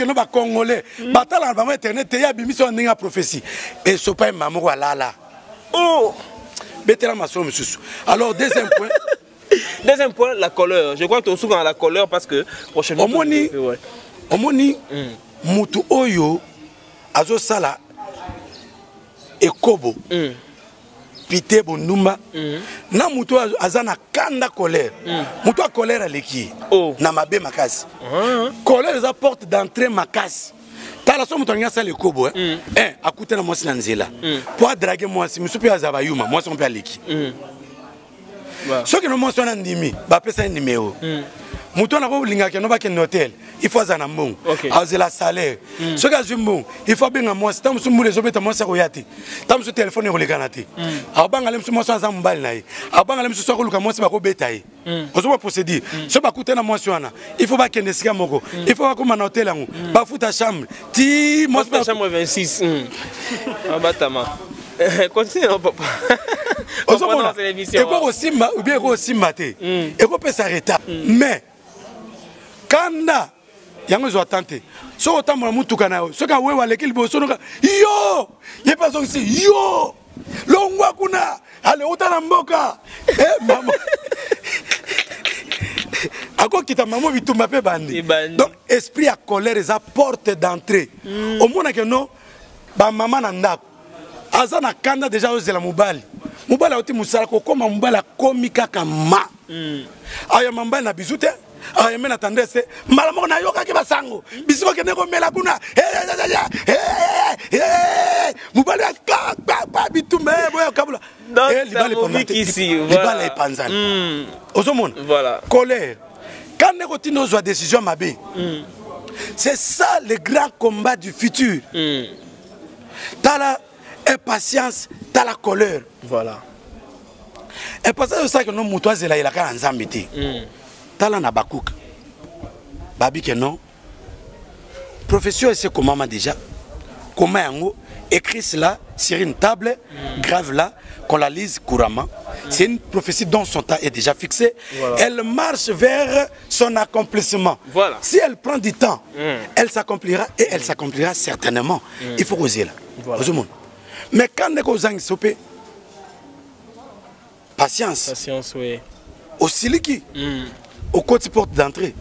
un Congolais, batala na internet ya bimiso ndinga prophétie. Et so pas maman wala. Oh, betela maso monsieur. Alors deuxième point, la couleur. Je crois que tu es souvent la couleur parce que prochainement omoni mutu oyo azo sala ekobo. Pité Bondumba na mutu azana kanda colère mutu a colère aleki na mabe makasi colère za porte d'entrée makasi tala so mutu anga sala ekobo akute na mwasi na nzela po draguer mwasi musupi azaba yuma mwasi mpe aleki soki no mwasi na ndimi ba pesa numéro mutu na ko linga ke no ba ke hotel il faut azana mbongo azela salaire soki azwi mbongo il faut benga mwasi tamu sumbule zobeta mwasi akoyate tamu su téléphone ekolekana te abanga le mwasi aza mbali na ye abanga le mwasi akoluka mwasi bakobeta ye ozoma procédure so bakute na mwasi wana il faut bakende sika moko il faut bakoma na hotel yango bafuta chambre ti mwasi chambre 26 abatama continue papa ozoma eko simba ou bien eko simba te eko pesa retard mais kanda yango zo attente so otambola mutuka na yo so ka wewa lekili boso noka yo ye pas aussi yo longwa kuna ale utana mboka mama ako kita mamo bitumba pe bandi donc esprit à colère eza porte d'entrée au mona que non ba mama na ndako azana kanda déjà ozela mobali oti musala ko koma mobali akomi kaka ma aya mambali na bizute aya mena tendance mala moko na yoka ke basango bisiko ke neko mela kuna mobali ka bitumba boya kabula libali panzani ozomona voilà colère Quand on a une décision, c'est ça le grand combat du futur. T'as la impatience, t'as la colère. Voilà. Et parce que c'est ça que nous moutons c'est là il a qu'à ensemble. T'as la Nabakouk. Babi que non. Professeur c'est comment déjà. Comment yango écrit cela sur une table grave là qu'on la lise couramment. C'est une prophétie dont son temps est déjà fixé. Voilà. Elle marche vers son accomplissement. Voilà. Si elle prend du temps, elle s'accomplira et elle s'accomplira certainement. Il faut oser là. Voilà. Mais quand on a sopé, patience. Patience, oui. Au siliki, au côté porte d'entrée.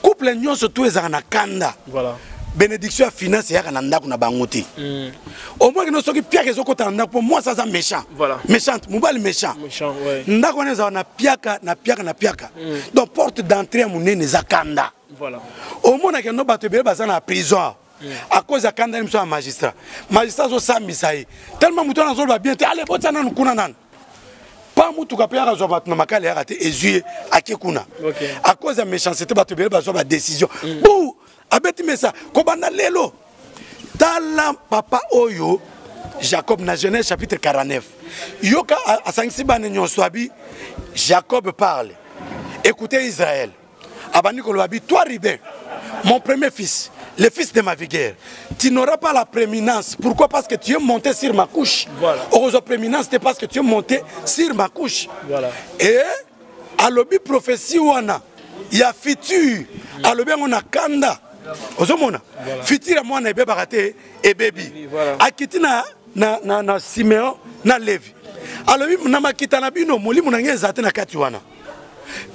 Couple l'union surtout les anakanda. Voilà. Bénédiction finance et ananda qu'on a bangoté. Au moins que nous sommes pire que côté pour moi ça c'est méchant. Voilà. Méchante, moubal méchant. Méchant, ouais. Nda qu'on est na piaka. Donc porte d'entrée à mon nez akanda. Voilà. Au moins que nous battons bien bazan à prison. À cause de kanda nous sommes magistrat. Magistrat so samisaï. Tellement mouton na zolo bien. Allez bota na kunanan. Pas moutou kapia razo bat na makale raté ezuye akekuna. À cause de méchanceté battons bien bazon ba décision. Bou abeti mesa kobanda lelo. Tala papa oyo Jacob na Genèse chapitre 49. Yoka a sangsi bane nyonswabi Jacob parle. Écoutez Israël. Abani kolobabi toi Ribé, mon premier fils, le fils de ma vigueur. Tu n'auras pas la prééminence. Pourquoi? Parce que tu es monté sur ma couche. Voilà. Heureusement prééminence c'est parce que tu es monté sur ma couche. Voilà. Et à l'obi prophétie wana, il y a futur. À l'obi on a kanda. Ozomona. Futur moi na bébé baraté et baby. Akiti na Siméon na Lévi. À l'obi na makita na bino moli munangé zate na kati wana.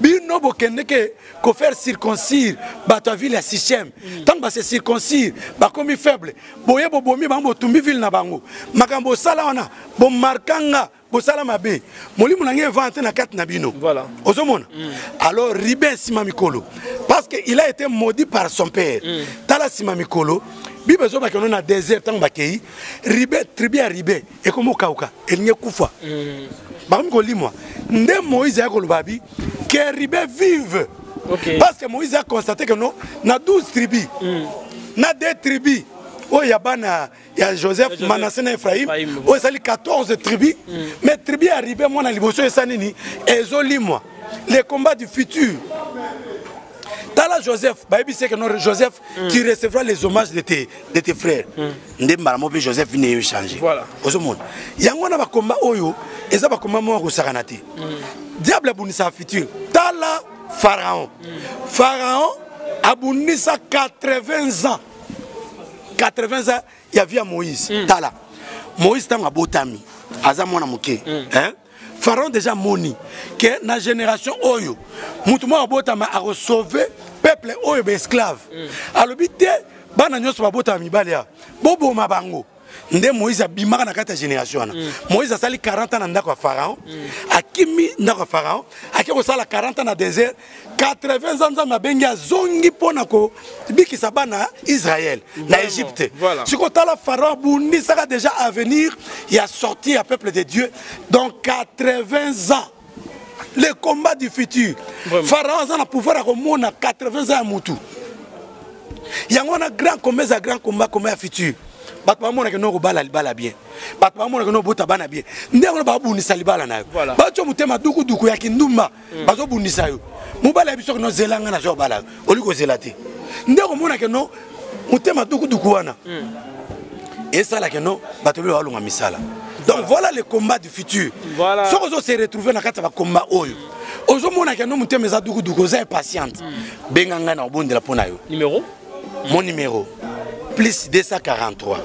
Bino bokende ke ko faire circoncire bato ville ya Sichem tant ba se circoncire ba komi faible boye bobomi bango tumbi ville na bango makambo sala wana bo markanga bo sala mabe molimu na nge vente na kati na bino voilà ozomona alors Ribé sima mikolo parce que il a été maudit par son père tala sima mikolo bibe zo ba kono na désert tant ba kei Ribé tribu ya Ribé e komo kauka elinye kufa ba ko limwa nde Moïse ya ko lubabi que Ribé vive. Okay. Parce que Moïse a constaté que non, na 12 tribus, na 2 tribus. Oh, il y a Joseph, Manassé et Ephraim. Oh, il y a 14 tribus. Mais tribus arrivées, moi, dans l'Ibosso et Sanini, et moi. Les combats du futur. Tala Joseph, Baby c'est que non, Joseph, tu recevras les hommages de tes frères. Joseph vient changer. Voilà. Il y a un combat, et ça va combat moi au Saranati. Diable abunisa futur. Tala Pharaon. Pharaon abunisa 80 ans. 80 ans, il y avait Moïse. Tala. Moïse t'a botami. Aza mona moké. Hein? Pharaon déjà moni que na génération oyo mutumo abotama a sauver peuple oyo be esclave. Alobité bana nyoso babota mibalia. Bobo mabango. Nde Moïse abimaka na kata génération na. Moïse a sali 40 ans na ndako Pharaon. Akimi ndako Pharaon, akiko sala 40 ans na désert, 80 ans na benga zongi pona ko bikisa bana Israël na Égypte. Voilà. Si kotala Pharaon bundi saka déjà à venir, il a sorti un peuple de Dieu dans 80 ans. Le combat du futur. Vraiment. Pharaon a le pouvoir à remonter 80 ans à Moutou. Il y a un grand combat comme un futur. Batma mona que no bala bien. Batma mona que no bota bana bien. Ndeko ba bunisa libala nayo. Bacho mutema duku ya kindumba. Bazo bunisa yo. Mubala biso no zelanga na zo bala. Oliko zelati. Ndeko mona que no mutema duku wana. Et ça là que no bato bi walunga misala. Donc voilà le combat du futur. Voilà. Ce qu'on se retrouver dans le combat oyo. Aujourd'hui, on a mutema za duku za patiente. Benganga na obonde la pona yo. Numéro? Mon numéro. Plus 243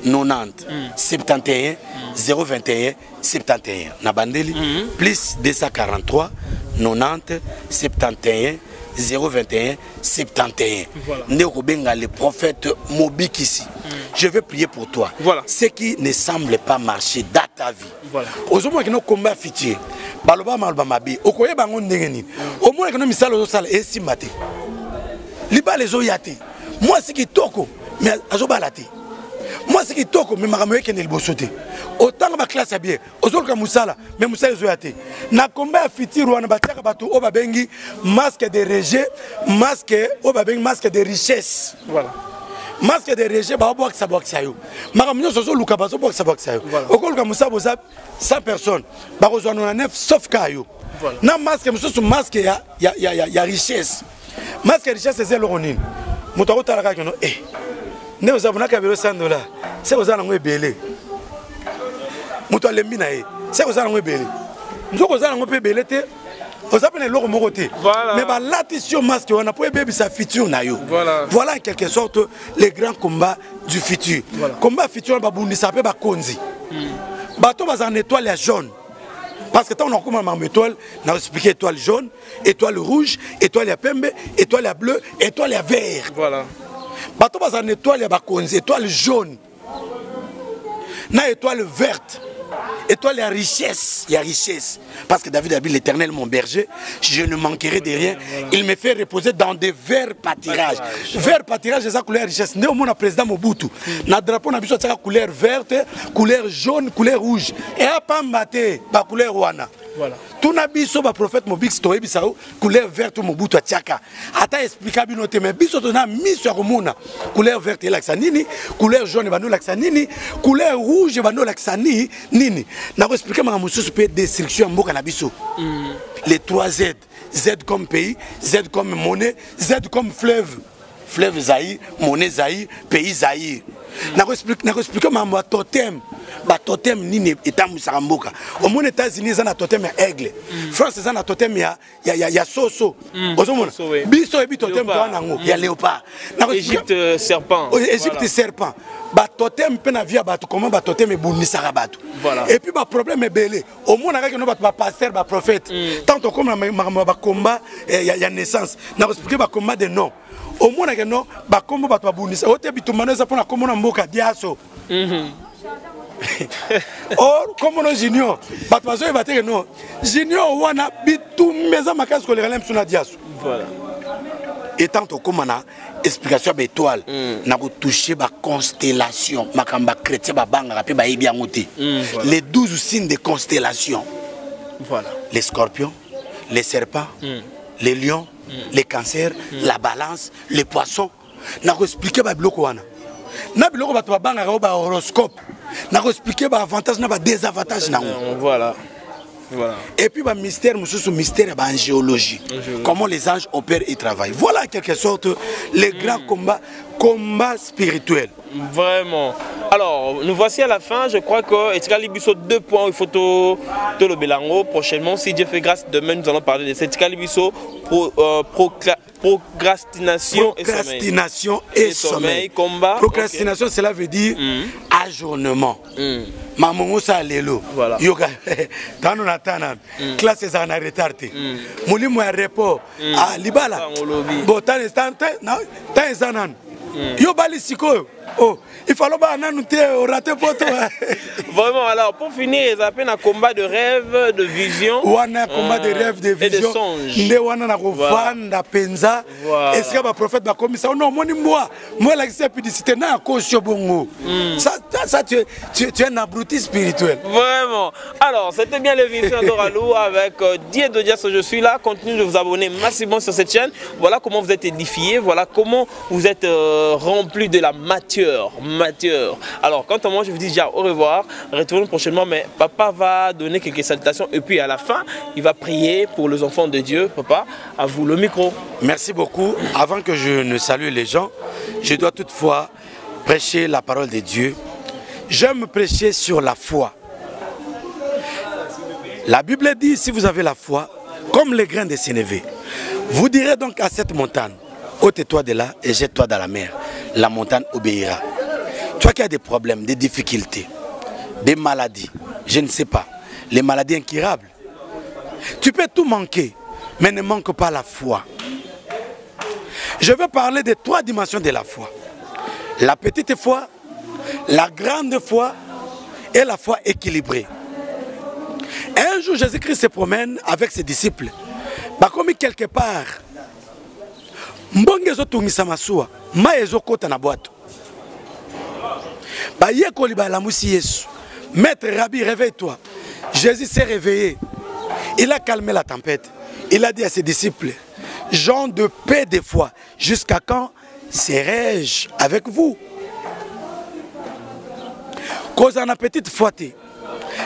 90 71 021 71 Nabandeli plus 243 90 71 021 71 Ndeko benga le prophète Mobikisi. Je vais prier pour toi. Voilà. Ce qui ne semble pas marcher dans ta vie. Voilà. Aujourd'hui, nous combat futur. Baloba malba mabi. Okoye bango ndengeni. Au moins que nous misalo sala esimate. Liba les oyate. Moi c'est qui toko. Mais azobalati Moi, c'est qui toko, mais ma qui est le bossoté. Autant que ma classe est bien. Aujourd'hui, comme Moussala, mais Moussa est zoyaté. Na combat fitir ou anabatia batou au babengi masque de rejet, masque au babengi masque de richesse. Voilà. Masque de rejet, bah boire ça boire ça yo. Maramino soso luka baso boire ça boire ça yo. Okol comme Moussa boza 100 personnes. Bah rejoindre 9 sauf kayo. Voilà. Na masque muso masque ya richesse. Masque de richesse c'est le ronin. Moto ko talaka kono ne vous avez $100, c'est vous allez belé. Moto lembi na e, c'est vous allez belé. Nous vous allez belé te, vous avez le logo côté. Mais bah l'attention masque on a pour bébé sa futur na yo. Voilà en quelque sorte les grands combats du futur. Combat futur ba bundi ça peut ba konzi. Bato ba en étoile jaune. Parce que tant on a comme une étoile, on a expliqué étoile jaune, étoile rouge, étoile pembe, étoile bleue, étoile vert. Voilà. Bato bas en étoile ya bakonzi, étoile jaune. Na étoile verte. Étoile ya richesse, parce que David a dit l'Éternel mon berger, je ne manquerai de rien. Il me fait reposer dans des verts pâtirages. Vert pâtirage c'est sa couleur richesse. Né au monde président Mobutu. Na drapeau na biso ça couleur verte, couleur jaune, couleur rouge. Et à pambate ba couleur wana. Voilà. Tout na biso ba prophète Mobix to ebisao couleur verte Mobutu atiaka. Ata explica binote mais biso to na miso ya komona couleur verte laksa nini, couleur jaune bano laksa nini, couleur rouge bano laksa nini. Na ko expliquer ma mususu pe destruction mboka na biso. Les 3 Z, Z comme pays, Z comme monnaie, Z comme fleuve. Fleuve Zaïre, monnaie Zaïre, pays Zaïre. Na ko expliquer ma totem. Ba totem nini eta musaramboka. Au monde États-Unis ça na totem ya aigle. France ça na totem ya soso. Ozomona. Biso ebi totem to nango ya léopard. Na Égypte serpent. Égypte serpent. Ba totem pe na via bato comment ba totem e bundisaka bato. Et puis ba problème est belé. Au monde avec no ba pasteur ba prophète. Tant comme ba combat ya naissance. Na expliquer ba combat de nom. Au monde avec no ba combat ba bundisa. Ote bitumana za pona komona mboka diaso. Or, comme on junior, Batmazo et non, junior wana bitumeza makasi ko le relem suna diaso. Voilà. Et tant que comme on a explication d'étoile, n'a pas touché ba constellation, makamba chrétien ba banga pe ba yebi angote. Les 12 signes de constellation. Voilà. Les scorpions, les serpents, les lions, les cancers, la balance, les poissons. N'a pas expliqué ba bloko wana. Na biloko ba to banga ba horoscope. N'a pas expliqué ba avantage na ba désavantage na. Voilà. Voilà. Et puis bah mystère, mystère en géologie. Comment les anges opèrent et travaillent. Voilà en quelque sorte les grands combats spirituels. Vraiment. Alors, nous voici à la fin. Je crois que Etikalibiso 2 points. Il faut tout le Belango. Prochainement, si Dieu fait grâce, demain nous allons parler de cette Etikalibiso procrastination et sommeil. Combat. Procrastination, cela veut dire ajournement. Maman ça lelo. Voilà. Yoga. Dans nos attentes, classe est en retard. Moulimo à repos. Ah libala. Bon tant non tant zanan. Yo bali siko. Oh, il fallait pas rater poto. Vraiment, alors pour finir, ils appellent un combat de rêve, de vision. Ou un combat de rêve, de vision. Et de songe. Nde wana na kovanda penza. Est-ce que le prophète va comme ça? Non, moi la publicité na cause bongo. Ça tu es un abruti spirituel. Vraiment. Alors, c'était bien l'émission d'Oralou avec Dieu de Dias. Je suis là. Continuez de vous abonner massivement sur cette chaîne. Voilà comment vous êtes édifié. Voilà comment vous êtes rempli de la matière. Alors, quant à moi, je vous dis déjà au revoir. Retournons prochainement, mais papa va donner quelques salutations et puis à la fin, il va prier pour les enfants de Dieu. Papa, à vous le micro. Merci beaucoup. Avant que je ne salue les gens, je dois toutefois prêcher la parole de Dieu. J'aime prêcher sur la foi. La Bible dit, si vous avez la foi, comme les grains de sénévé, vous direz donc à cette montagne, ôte-toi de là et jette-toi dans la mer. La montagne obéira. Toi qui as des problèmes, des difficultés, des maladies, je ne sais pas, les maladies incurables, tu peux tout manquer, mais ne manque pas la foi. Je veux parler de 3 dimensions de la foi. La petite foi, la grande foi et la foi équilibrée. Un jour, Jésus-Christ se promène avec ses disciples. Comme quelque part, mbonge zo tungisa masuwa ma ezo kota na boato Ba yekoli ba la musi Yesu. Maître Rabbi, réveille-toi. Jésus s'est réveillé. Il a calmé la tempête. Il a dit à ses disciples, gens de paix des fois, jusqu'à quand serai-je avec vous? Cause en petite foi.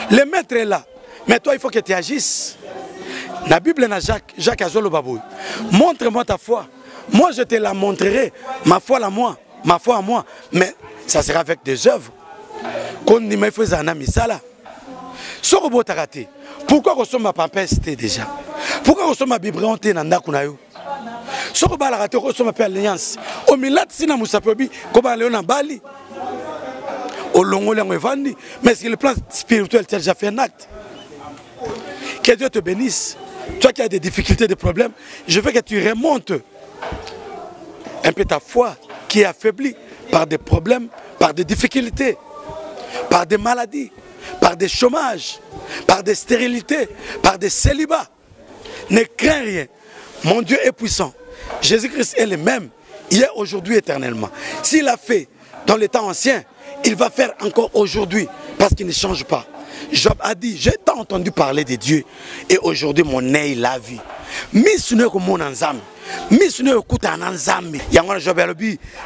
Le maître est là. Mais toi, il faut que tu agisses. La Bible n'a Jacques Azolo Babou. Montre-moi ta foi. Moi, je te la montrerai. Ma foi à moi. Ma foi à moi. Mais ça sera avec des œuvres. Qu'on n'y me faisait un ami ça là. Pourquoi on sommes ma pampeste déjà? Pourquoi on sommes ma biberon te nanda kunayo? Soko bala raté on sommes ma alliance. Au milat sina musapobi ko ba leona bali. Au longo lengo evandi, mais sur le plan spirituel tu as déjà fait un acte. Que Dieu te bénisse. Toi qui as des difficultés, des problèmes, je veux que tu remontes un peu ta foi qui est affaiblie par des problèmes, par des difficultés, par des maladies, par des chômages, par des stérilités, par des célibats. Ne crains rien. Mon Dieu est puissant. Jésus-Christ est le même, hier, aujourd'hui, éternellement. S'il a fait dans les temps anciens, il va faire encore aujourd'hui, parce qu'il ne change pas. Job a dit, j'ai tant entendu parler de Dieu, et aujourd'hui mon œil l'a vu.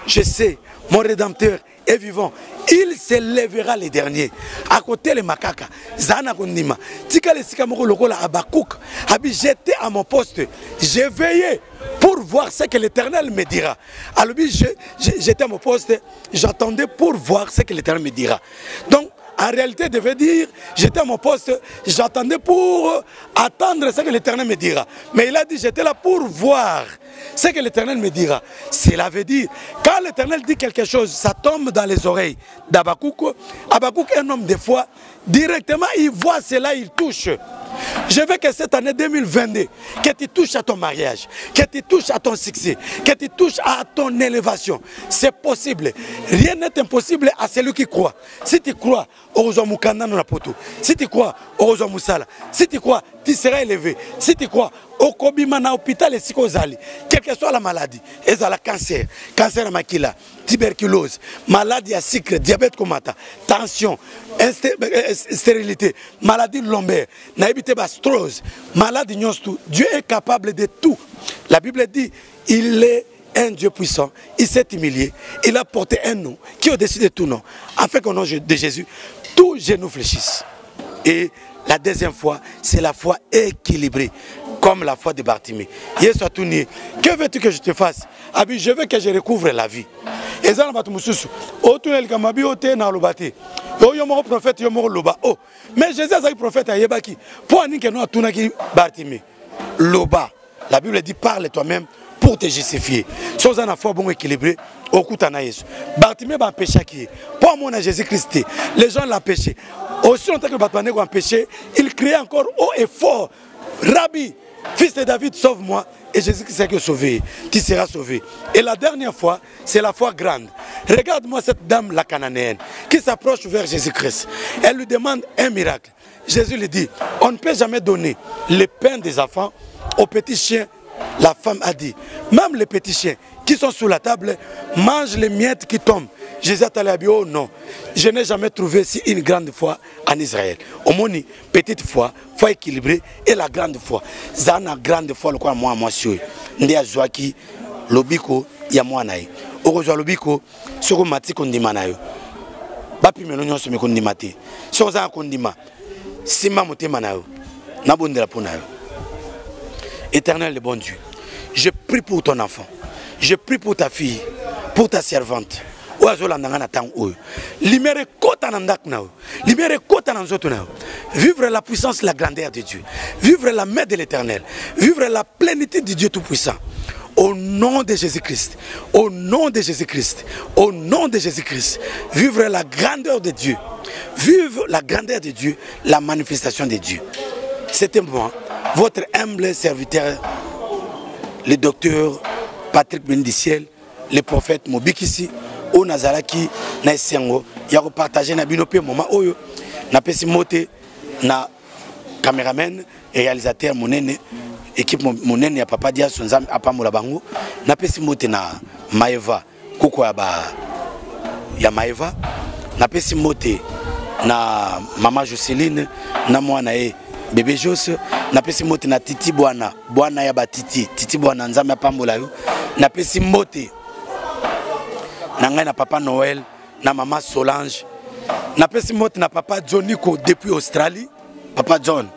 Je sais, mon Rédempteur est vivant. Il se lèvera les derniers. À côté les macaques, Zana Kondima, Tika le Sikamoko Lokola Abakouk, j'étais à mon poste, j'ai veillé pour voir ce que l'Éternel me dira. Alors j'étais à mon poste, j'attendais pour voir ce que l'Éternel me dira. Donc, en réalité, devait dire, j'étais à mon poste, j'attendais pour attendre ce que l'Éternel me dira. Mais il a dit, j'étais là pour voir ce que l'Éternel me dira. Cela veut dire, quand l'Éternel dit quelque chose, ça tombe dans les oreilles d'Abakouk. Abakouk est un homme de foi, directement il voit cela, il touche. Je veux que cette année 2022, que tu touches à ton mariage, que tu touches à ton succès, que tu touches à ton élévation. C'est possible. Rien n'est impossible à celui qui croit. Si tu crois, si tu crois, si tu crois, tu seras élevé. Si tu crois, au Kobimana hôpital et psychosali, quelle que soit la maladie, et la cancer, cancer à makila, tuberculose, maladie à sucre, diabète comata, tension, stérilité, maladie lombaire, naïbité bastrose, maladie nyonstou, Dieu est capable de tout. La Bible dit, il est un Dieu puissant, il s'est humilié, il a porté un nom qui est au-dessus de tout nom, afin qu'au nom de Jésus, tous genoux fléchissent. Et la deuxième fois, c'est la foi équilibrée, comme la foi de Bartimée. Que veux-tu que je te fasse? Je veux que je recouvre la vie. Mais Jésus a dit prophète à Yebaki. Pour Bartimée. Loba. La Bible dit parle toi-même pour te justifier. Si on a une foi bon équilibrée, au coup de Jésus. Bartimée va pécher qui est. Pour moi, Jésus-Christ, les gens l'ont péché. Aussi longtemps que Bartimée a péché, il criait encore haut et fort. Rabbi, fils de David, sauve-moi. Et Jésus-Christ est sauvé. Tu seras sauvé. Et la dernière fois, c'est la foi grande. Regarde-moi cette dame, la cananéenne, qui s'approche vers Jésus-Christ. Elle lui demande un miracle. Jésus lui dit, on ne peut jamais donner le pain des enfants aux petits chiens. La femme a dit, même les petits chiens qui sont sous la table mangent les miettes qui tombent. Jésus a dit, oh non, je n'ai jamais trouvé si une grande foi en Israël. Au moins, petite foi, foi équilibrée et la grande foi. Zana grande foi, le quoi moi, monsieur. Ndia Zouaki, Lobiko, Yamouanaï. Orozo Lobiko, Soko Mati Kondimanayo. Bapi Melonion se me kondimate. Soza Kondima, Sima Motemanayo, Nabondela Ponayo. Éternel le bon Dieu, je prie pour ton enfant, je prie pour ta fille, pour ta servante. Vivre la puissance, la grandeur de Dieu, vivre la main de l'Éternel, vivre la plénitude du Dieu Tout-Puissant. Au nom de Jésus-Christ, au nom de Jésus-Christ, au nom de Jésus-Christ, vivre la grandeur de Dieu, vivre la grandeur de Dieu, la manifestation de Dieu. C'était moi, votre humble serviteur, le docteur Patrick Bendiciel, le prophète Mobikisi, au Nazaraki, na Sengo, il y a partagé na binope moment oyo, na pesi mote, na caméraman, réalisateur monene, équipe monene ya papa dia sonzam apamola bango, na pesi mote na Maeva, koko ya Maeva, napesi mbote na mama Jocelyne na mwana e bébé Jos, napesi mbote na titi bwana ya batiti titi bwana nzambe apambola yo, napesi mbote na ngai na papa Noël na mama Solange, napesi mbote na papa Johniko depuis Australie, papa John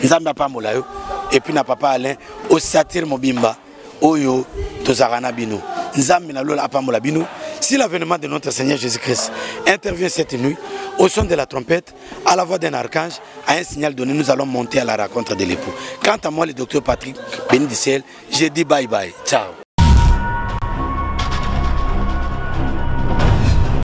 nzambe apambola yo, et puis na papa Alain au Satir Mobimba oyo tozarana bino nzambe na lola apambola bino. Si l'avènement de notre Seigneur Jésus-Christ intervient cette nuit, au son de la trompette, à la voix d'un archange, à un signal donné, nous allons monter à la rencontre de l'époux. Quant à moi, le docteur Patrick, béni du ciel, j'ai dit bye bye, ciao.